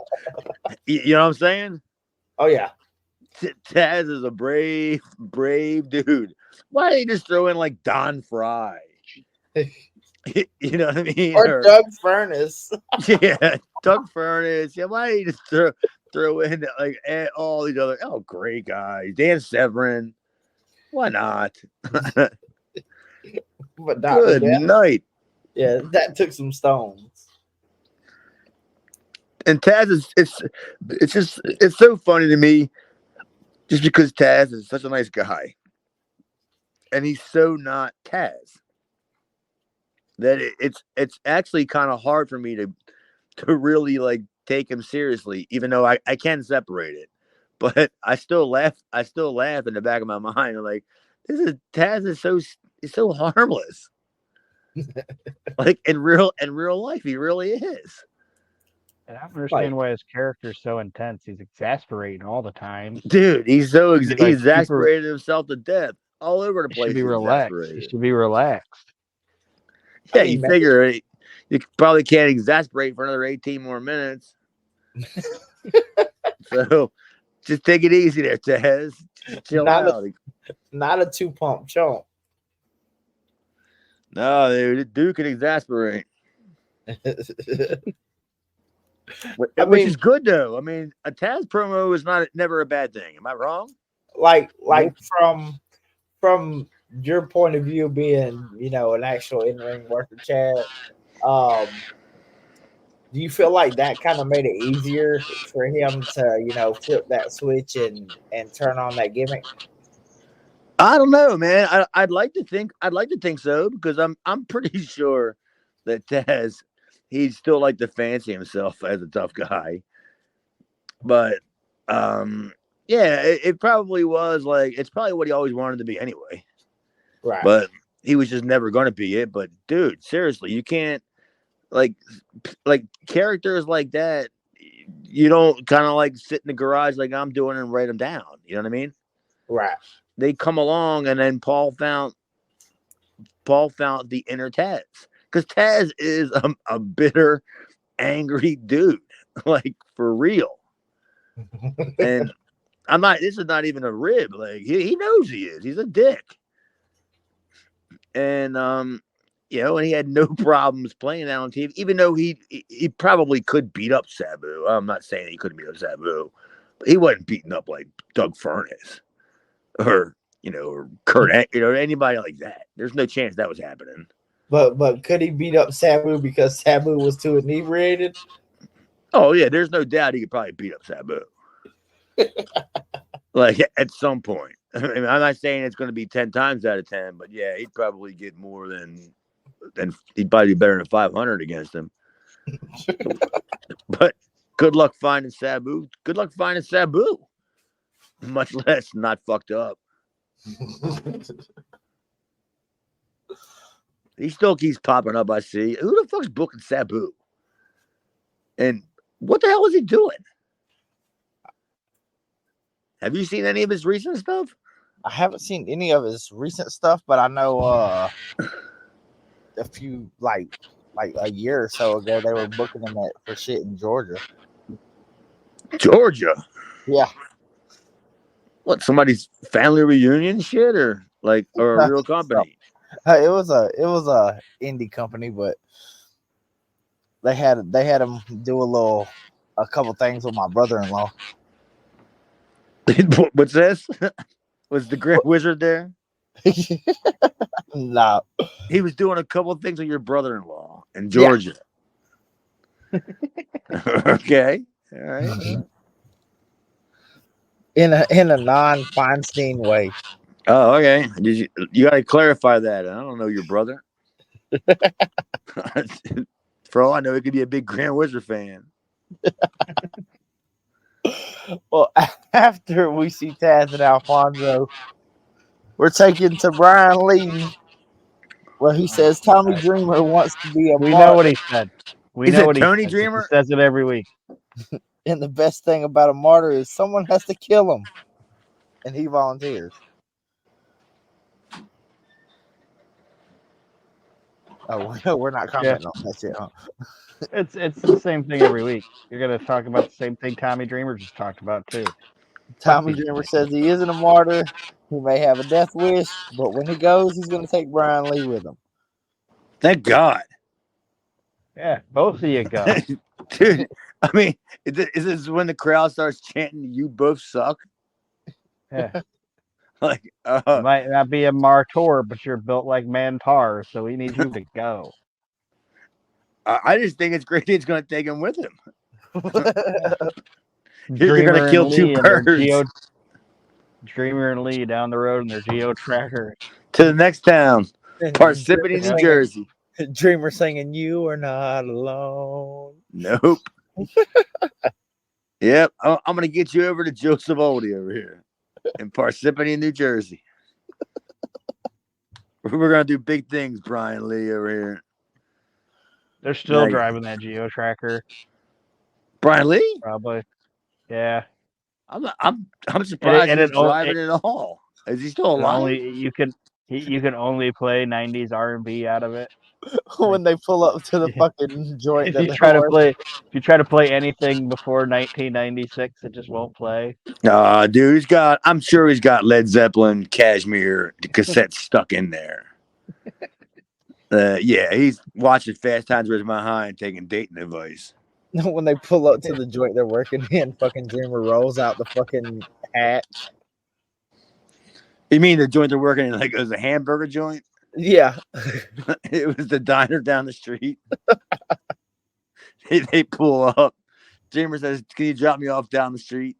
You know what I'm saying? Oh yeah. Taz is a brave, brave dude. Why did he just throw in like Don Fry? You know what I mean? Or Doug Furnace. Yeah, Doug Furnace. Yeah, why did he just throw in like all these other great guys? Dan Severin. Why not? But Dr. Good Death, night. yeah, that took some stones. And Taz is it's so funny to me just because Taz is such a nice guy. And he's so not Taz. That it's actually kind of hard for me to really like take him seriously, even though I can separate it. But I still laugh in the back of my mind. Like, Taz is so harmless. Like in real life, he really is. And I don't understand why his character's so intense. He's exasperating all the time. Dude, he's so he like exasperated himself to death all over the He place. should be relaxed. He should be relaxed. Yeah, you figure you probably can't exasperate for another 18 more minutes. So just take it easy there, Taz. Chill out. Not a 2-pump chump. No, dude can exasperate. Which is good though. I mean, a Taz promo is never a bad thing. Am I wrong? Like from your point of view, being an actual in-ring worker, Chad. Do you feel like that kind of made it easier for him to flip that switch and turn on that gimmick? I don't know, man. I'd like to think so, because I'm pretty sure that Taz, he'd still like to fancy himself as a tough guy. But yeah, it probably was like, it's probably what he always wanted to be anyway. Right. But he was just never going to be it. But dude, seriously, you can't like characters like that. You don't kind of like sit in the garage like I'm doing and write them down. You know what I mean? Right. They come along, and then Paul found the inner Taz, because Taz is a bitter, angry dude, like for real. And this is not even a rib. Like he knows he is. He's a dick. And and he had no problems playing that on TV, even though he probably could beat up Sabu. I'm not saying he couldn't beat up Sabu, but he wasn't beating up like Doug Furnace or or Kurt, anybody like that. There's no chance that was happening. But could he beat up Sabu because Sabu was too inebriated? Oh yeah, there's no doubt he could probably beat up Sabu. Like at some point. I mean, I'm not saying it's going to be 10 times out of 10, but yeah, he'd probably get more than he'd probably be better than 500 against him. But good luck finding Sabu. Good luck finding Sabu. Much less not fucked up. He still keeps popping up. I see. Who the fuck's booking Sabu? And what the hell is he doing? Have you seen any of his recent stuff? I haven't seen any of his recent stuff, but I know a few like a year or so ago they were booking him for shit in Georgia. Georgia? Yeah. What, somebody's family reunion shit, or a real company? It was a indie company, but they had him do a couple things with my brother-in-law. What's this? Was the Grand Wizard there? No. He was doing a couple of things with your brother-in-law in Georgia. Yeah. Okay. All right. Mm-hmm. In a non-Feinstein way. Oh, okay. You got to clarify that. I don't know your brother. For all I know, he could be a big Grand Wizard fan. Well, after we see Taz and Alfonso, we're taken to Brian Lee, where he says Tommy Dreamer wants to be a part. We know what he said. We Is know it what Tony he says. Dreamer? He says it every week. And the best thing about a martyr is someone has to kill him, and he volunteers. Oh, we're not commenting on that shit, huh? It's the same thing every week. You're gonna talk about the same thing Tommy Dreamer just talked about too. Tommy Dreamer says he isn't a martyr. He may have a death wish, but when he goes, he's going to take Brian Lee with him. Thank God. Yeah, both of you go. Dude, I mean, is this when the crowd starts chanting, "You both suck"? Yeah. Like, You might not be a martyr, but you're built like Mantar, so we need you to go. I just think it's great he's going to take him with him. You're Dreamer going to kill and two Lee and their birds. Dreamer and Lee down the road in their Geo Tracker. To the next town, And Parsippany, New Jersey. Dreamer singing, "You are not alone." Nope. Yep, I'm going to get you over to Joseph Oldie over here in Parsippany, New Jersey. We're going to do big things, Brian Lee, over here. They're still Like, driving that Geo Tracker, Brian Lee? probably. Yeah. I'm surprised he's driving it all. Is he still alive? You can only play 90s R&B out of it. When they pull up to the fucking joint, If you try to play anything before 1996, it just won't play. Dude, I'm sure he's got Led Zeppelin, Cashmere cassettes stuck in there. Yeah, he's watching Fast Times at Ridgemont High and taking dating advice. when they pull up to the joint they're working in, fucking Dreamer rolls out the fucking hatch. You mean the joint they're working in, like it was a hamburger joint? Yeah. It was the diner down the street. They pull up. Dreamer says, "Can you drop me off down the street?"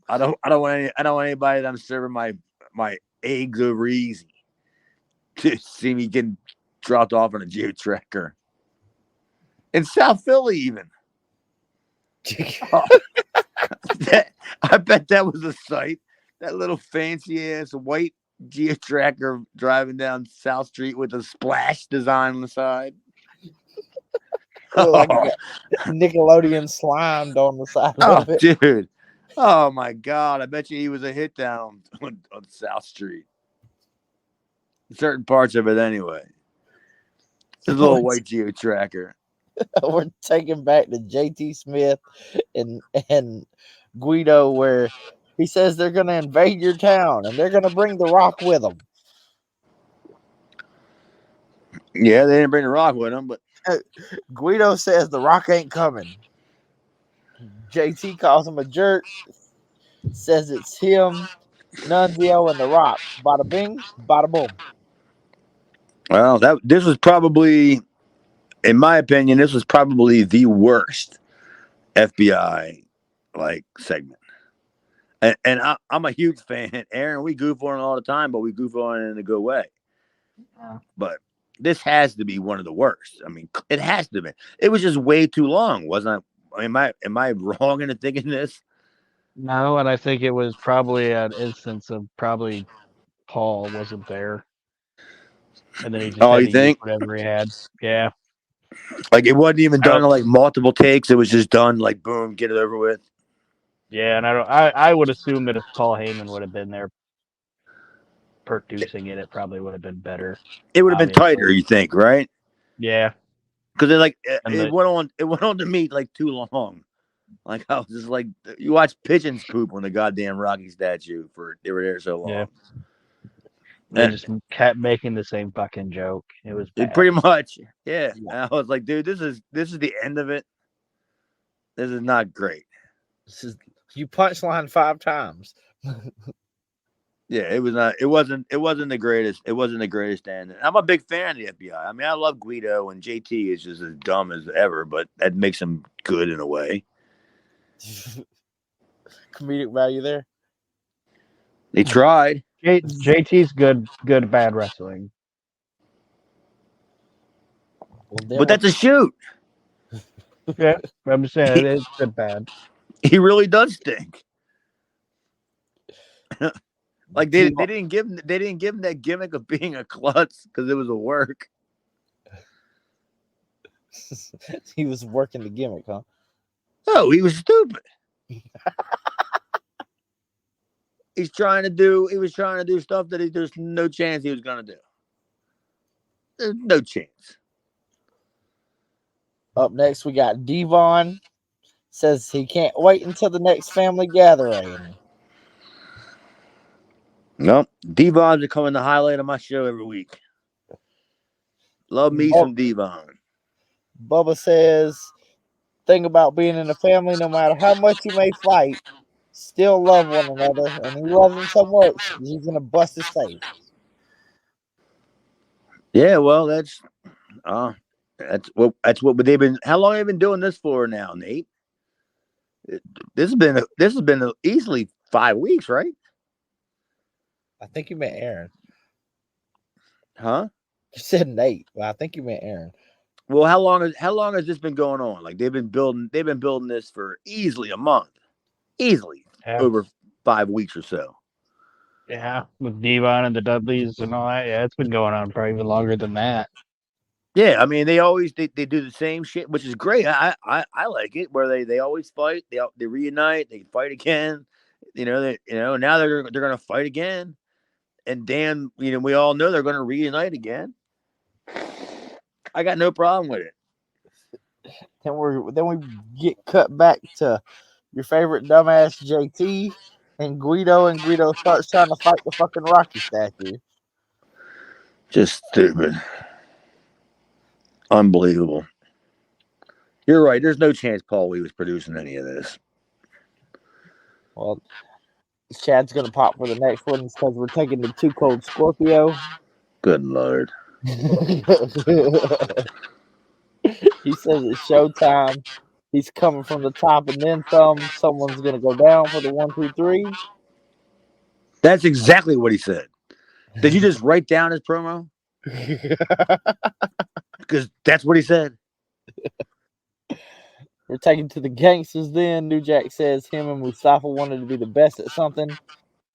I don't want anybody that I'm serving my eggs over easy to see me getting dropped off on a Geo Tracker. In South Philly, even. I bet that was a sight. That little fancy ass white Geo Tracker driving down South Street with a splash design on the side. Like Nickelodeon slimed on the side of it. Dude. Oh my God. I bet you he was a hit down on South Street. Certain parts of it anyway. It's a little white Geo Tracker. We're taking back to JT Smith and Guido, where he says they're going to invade your town and they're going to bring the Rock with them. Yeah, they didn't bring the Rock with them, but Guido says the Rock ain't coming. JT calls him a jerk, says it's him, Nunzio, and the Rock. Bada bing, bada boom. Well, this was probably, in my opinion, this was probably the worst FBI segment. And I'm a huge fan. Aaron, we goof on it all the time, but we goof on it in a good way. Yeah. But this has to be one of the worst. I mean, it has to be. It was just way too long, wasn't it? Am I wrong in thinking this? No, and I think it was probably an instance of probably Paul wasn't there. And then he just had you to think? use whatever he had. Yeah. Like, it wasn't even done in like multiple takes. It was just done like, boom, get it over with. Yeah, and I would assume that if Paul Heyman would have been there producing it, it probably would have been better. It would have been tighter, you think, right? Yeah. Because it went on to me like too long. Like, I was just like, you watch pigeons poop on the goddamn Rocky statue they were there so long. Yeah. They just kept making the same fucking joke. It was bad. Pretty much, yeah. And I was like, dude, this is the end of it. This is not great. You punchline 5 times. Yeah, it was not. It wasn't the greatest. It wasn't the greatest end. I'm a big fan of the FBI. I mean, I love Guido, and JT is just as dumb as ever, but that makes him good in a way. Comedic value there. They tried. JT's good bad wrestling. But that's a shoot. Yeah, I'm just saying it's good bad. He really does stink. Like they didn't give him that gimmick of being a klutz because it was a work. He was working the gimmick, huh? No, he was stupid. He was trying to do stuff that there's no chance he was gonna do. There's no chance. Up next, we got Devon. Says he can't wait until the next family gathering. Nope. Devon's becoming the highlight of my show every week. Love me some Devon. Bubba says, thing about being in a family, no matter how much you may fight, still love one another, and he loves them so much he's gonna bust his face. Yeah, well, that's what they've been. How long have they been doing this for now, Nate? This has been easily 5 weeks, right? I think you meant Aaron. Huh? You said Nate, but I think you meant Aaron. Well, how long has this been going on? Like they've been building this for easily a month, easily over 5 weeks or so. Yeah, with Devon and the Dudleys and all that. Yeah, it's been going on probably even longer than that. Yeah, I mean they do the same shit, which is great. I like it where they always fight, they reunite, they fight again. Now they're gonna fight again, and Dan, we all know they're gonna reunite again. I got no problem with it. Then we get cut back to your favorite dumbass JT and Guido starts trying to fight the fucking Rocky statue. Just stupid. Unbelievable. You're right. There's no chance Paul Lee was producing any of this. Well, Chad's gonna pop for the next one because we're taking the Too Cold Scorpio. Good Lord. He says it's showtime. He's coming from the top and then some. Someone's gonna go down for the 1, 2, 3. That's exactly what he said. Did you just write down his promo? Because that's what he said. We're taking to the gangsters then. New Jack says him and Mustafa wanted to be the best at something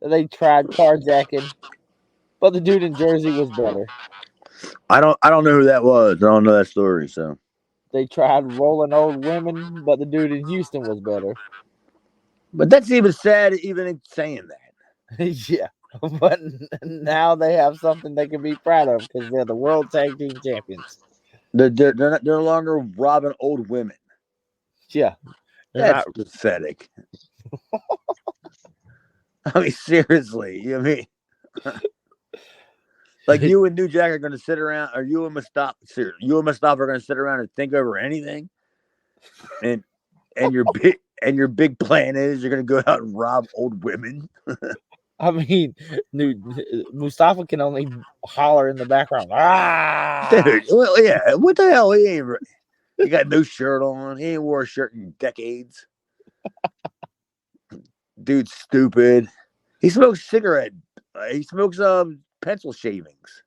that they tried carjacking, but the dude in Jersey was better. I don't know who that was. I don't know that story, so. They tried rolling old women, but the dude in Houston was better. But that's even sad, even saying that. Yeah, but now they have something they can be proud of because they're the World Tag Team Champions. They're no longer robbing old women. Yeah, that's pathetic. I mean, seriously, like you and New Jack are going to sit around, or you and Mustafa are going to sit around and think over anything, and your big plan is you're going to go out and rob old women. I mean, Mustafa can only holler in the background. Ah! Dude, well, yeah, what the hell? He got no shirt on. He ain't wore a shirt in decades. Dude's stupid. He smokes cigarette. He smokes pencil shavings.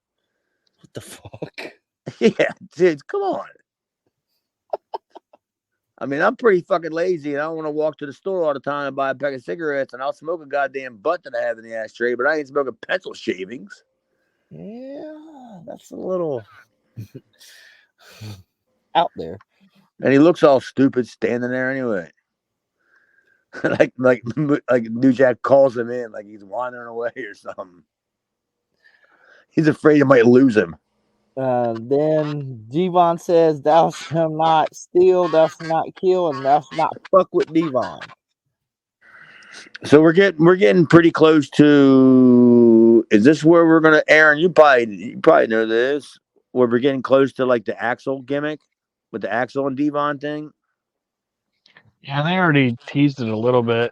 What the fuck? Yeah, dude, come on. I mean, I'm pretty fucking lazy, and I don't want to walk to the store all the time and buy a pack of cigarettes, and I'll smoke a goddamn butt that I have in the ashtray, but I ain't smoking pencil shavings. Yeah, that's a little out there. And he looks all stupid standing there anyway. like New Jack calls him in, like he's wandering away or something. He's afraid he might lose him. Then Devon says, "Thou shalt not steal, thou shalt not kill, and thou shalt not fuck with Devon." So we're getting pretty close to. Is this where we're gonna, Aaron? You probably know this. Where we're getting close to like the Axel gimmick with the Axel and Devon thing. Yeah, they already teased it a little bit.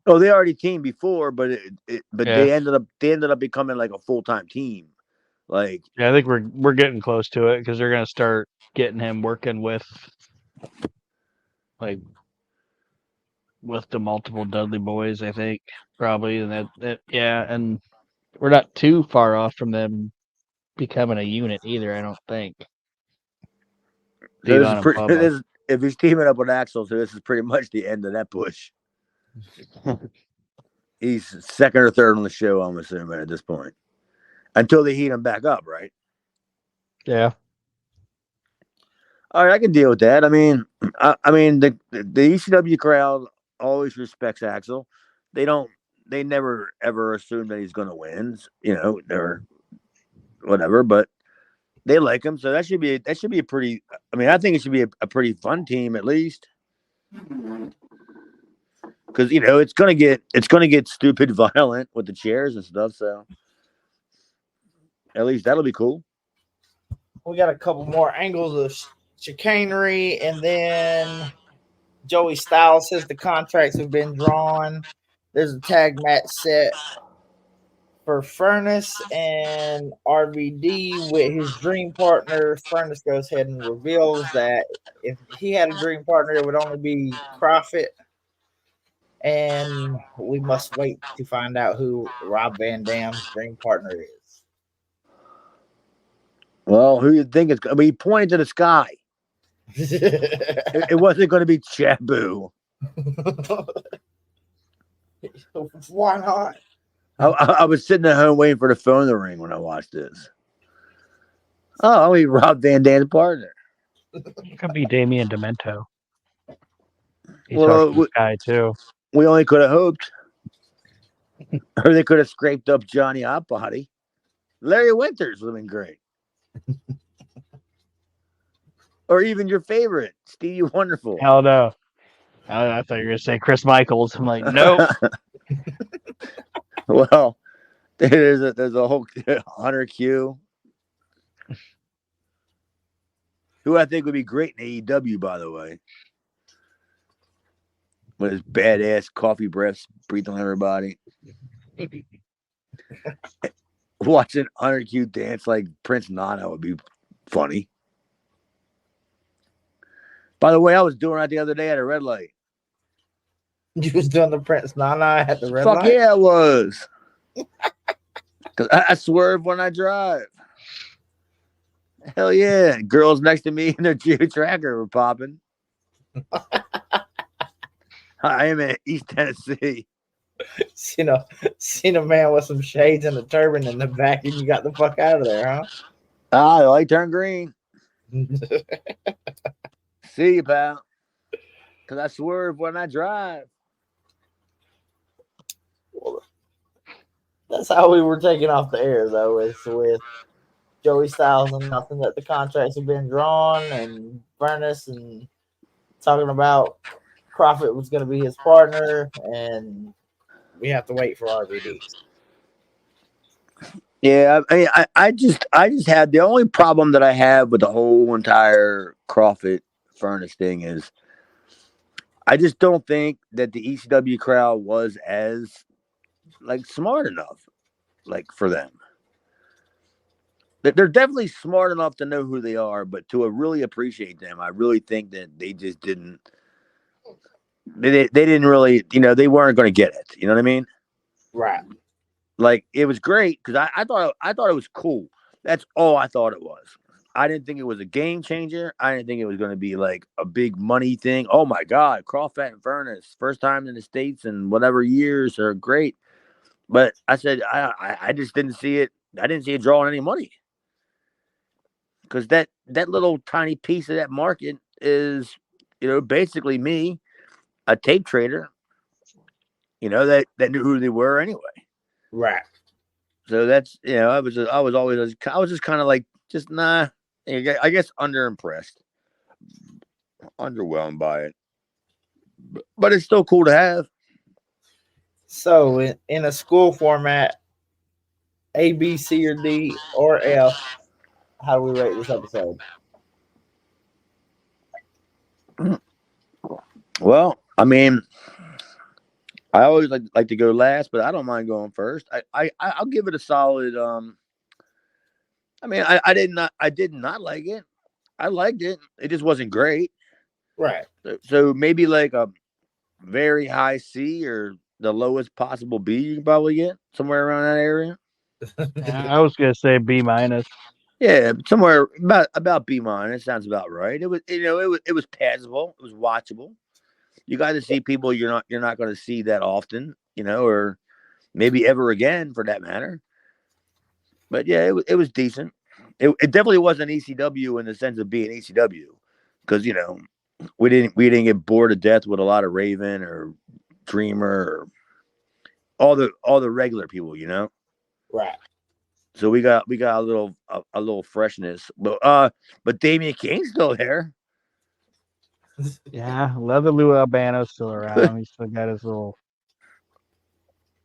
Oh, they already teamed before, but they ended up becoming like a full-time team. Like, yeah, I think we're getting close to it because they're gonna start getting him working with the multiple Dudley boys. I think probably, and and we're not too far off from them becoming a unit either. I don't think. so if he's teaming up with Axel, so this is pretty much the end of that push. He's second or third on the show, I'm assuming, at this point. Until they heat him back up, right? Yeah. All right, I can deal with that. I mean, the ECW crowd always respects Axel. They don't. They never ever assume that he's going to win. You know, or whatever. But they like him, so that should be a pretty. I mean, I think it should be a pretty fun team at least. Because it's gonna get stupid violent with the chairs and stuff. So at least that'll be cool. We got a couple more angles of chicanery, and then Joey Styles says the contracts have been drawn. There's a tag match set for Furnace and RVD with his dream partner. Furnace goes ahead and reveals that if he had a dream partner, it would only be Profit. And we must wait to find out who Rob Van Dam's dream partner is. Well, who you think it's going to be? He pointed to the sky. It wasn't going to be Chabu. Why not? I was sitting at home waiting for the phone to ring when I watched this. Oh, I mean, Rob Van Dam's partner. It could be Damien Demento. He's Well, this guy too. We only could have hoped. Or they could have scraped up Johnny Hotbody. Larry Winters would have been great. Or even your favorite, Stevie Wonderful. Hell no. I thought you were going to say Chris Michaels. I'm like, nope. Well, there's a whole Hunter Q, who I think would be great in AEW, by the way. With his badass coffee breaths, breathing on everybody. Watching Hunter Q dance like Prince Nana would be funny. By the way, I was doing that the other day at a red light. You was doing the Prince Nana at the red Fuck light? Yeah, I was. Because I swerve when I drive. Hell yeah. Girls next to me in their Geo Tracker were popping. I am in East Tennessee. Seen a man with some shades and a turban in the back, and you got the fuck out of there, huh? Ah, the light turned green. See you, pal. Because I swerve when I drive. Well, that's how we were taken off the air, though, is with Joey Styles announcing that the contracts have been drawn, and Furnace and talking about Profit was going to be his partner, and we have to wait for RVD. Yeah, I just had the only problem that I have with the whole entire Crawford Furnace thing is I just don't think that the ECW crowd was as smart enough for them. They're definitely smart enough to know who they are, but to really appreciate them, I really think that they just didn't. They didn't really, they weren't going to get it. You know what I mean? Right. It was great because I thought it was cool. That's all I thought it was. I didn't think it was a game changer. I didn't think it was going to be a big money thing. Oh my God, Crawford and Furnace, first time in the States in whatever years, are great. But I said I just didn't see it. I didn't see it drawing any money because that little tiny piece of that market is, basically me, a tape trader. That knew who they were anyway. Right. So that's I was just kind of nah. I guess underimpressed, underwhelmed by it, but it's still cool to have. So in a school format, A, B, C, or D, or F, how do we rate this episode? Well, I mean, I always like to go last, but I don't mind going first. I'll give it a solid. I mean, I did not like it. I liked it. It just wasn't great. Right. So maybe a very high C or the lowest possible B you can probably get somewhere around that area. I was going to say B minus. Yeah, somewhere about B minus sounds about right. It was it was passable. It was watchable. You got to see people you're not going to see that often, or maybe ever again for that matter. But yeah, it was decent. It definitely wasn't ECW in the sense of being ECW. because we didn't get bored to death with a lot of Raven or Dreamer or all the regular people, Right. So we got a little freshness, but Damian Kane's still there. Yeah, Leather Lou Albano's still around. He's still got his little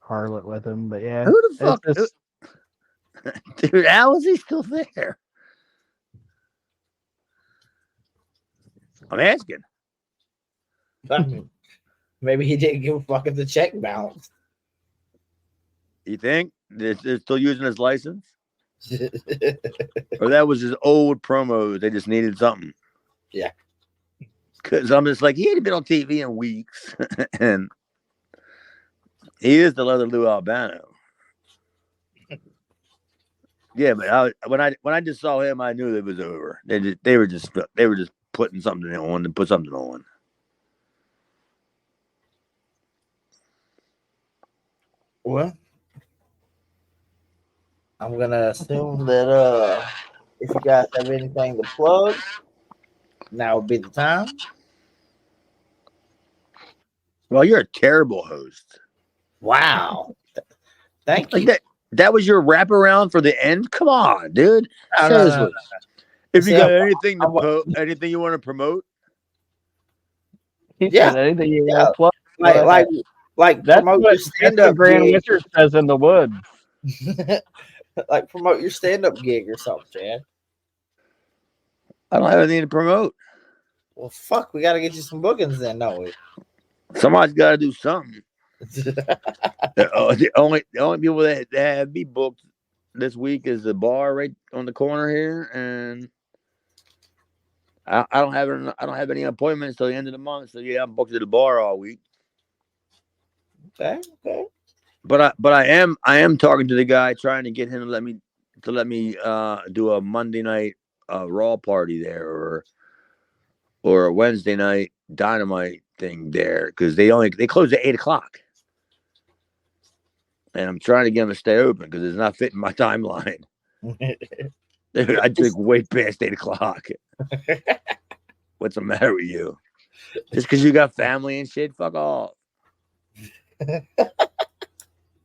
harlot with him. But yeah, Who the it's fuck, just, dude? How is he still there? I'm asking. I mean, maybe he didn't give a fuck if the check bounced. You think they're still using his license, or that was his old promo? They just needed something. Yeah. Because I'm just like, he ain't been on TV in weeks, and he is the Leather Lou Albano. Yeah, but when I just saw him, I knew it was over. They were just putting something on and put something on. Well, I'm gonna assume that if you guys have anything to plug, now would be the time. Well, you're a terrible host. Wow. Thank you. That was your wraparound for the end? Come on, dude. No. If you got anything anything you want to promote, yeah, anything you want to plug. Like that's promote what, your stand-up Grand gig. Wizard says in the woods. Like promote your stand-up gig or something, Chad. I don't have anything to promote. Well, fuck, we got to get you some bookings then, don't we? Somebody's got to do something. The only people that have me booked this week is the bar right on the corner here, and I don't have any appointments till the end of the month. So yeah, I'm booked at the bar all week. Okay. But I am talking to the guy, trying to get him to let me do a Monday night Raw party there, or a Wednesday night Dynamite thing there, because they close at 8:00, and I'm trying to get them to stay open because it's not fitting my timeline. I drink way past 8:00. What's the matter with you? Just because you got family and shit? Fuck off.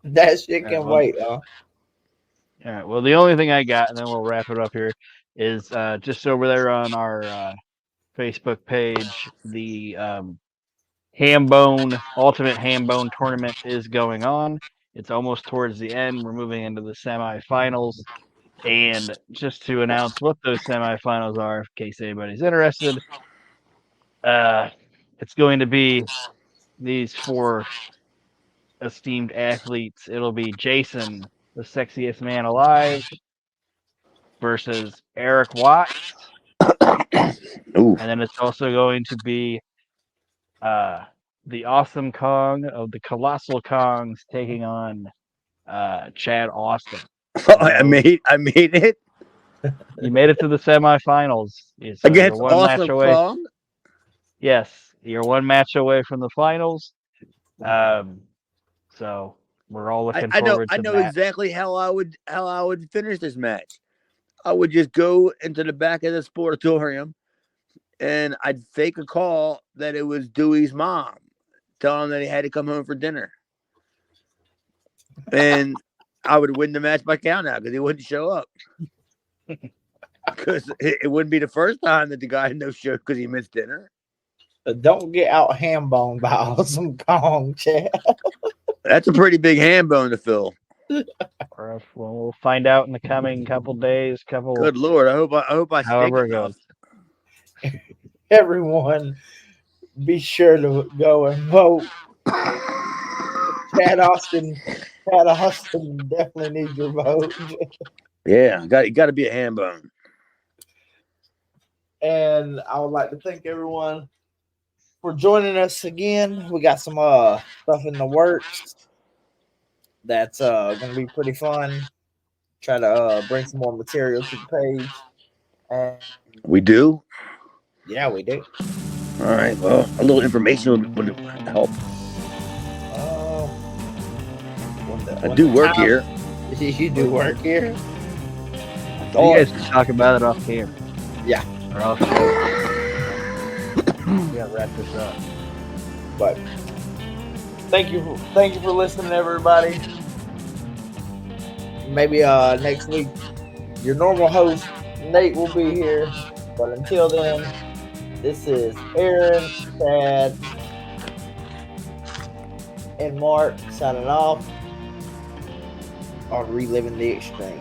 That shit can wait, huh? All right. Well, the only thing I got, and then we'll wrap it up here, is just over there on our Facebook page, the Ultimate Hambone tournament is going on. It's almost towards the end. We're moving into the semifinals. And just to announce what those semifinals are, in case anybody's interested, it's going to be these 4 esteemed athletes. It'll be Jason, the sexiest man alive, versus Eric Watts. Ooh. And then it's also going to be the Awesome Kong of the Colossal Kongs taking on Chad Austin. So I made it. You made it to the semifinals. So against Awesome Kong? Yes, you're 1 match away from the finals. So we're all looking forward to that. I know exactly how I would finish this match. I would just go into the back of the sportatorium, and I'd fake a call that it was Dewey's mom, tell him that he had to come home for dinner, and I would win the match by count out because he wouldn't show up. Because it wouldn't be the first time that the guy no show because he missed dinner. Don't get out ham boned by Awesome Kong, Chad. That's a pretty big ham bone to fill. Well, we'll find out in the coming couple days. Good Lord, I hope I however it goes. Everyone, be sure to go and vote. Chad Austin definitely needs your vote. Yeah, got to be a ham bone. And I would like to thank everyone for joining us again. We got some stuff in the works that's gonna be pretty fun. Try to bring some more material to the page. And we do? Yeah, we do. All right. Well, a little information would help. I do work here. You do work here? You guys can talk about it off camera. Yeah. Or off camera. gotta wrap this up. But thank you for listening, everybody. Maybe next week your normal host Nate will be here. But until then, this is Aaron, Chad, and Mark signing off on Reliving the Extreme.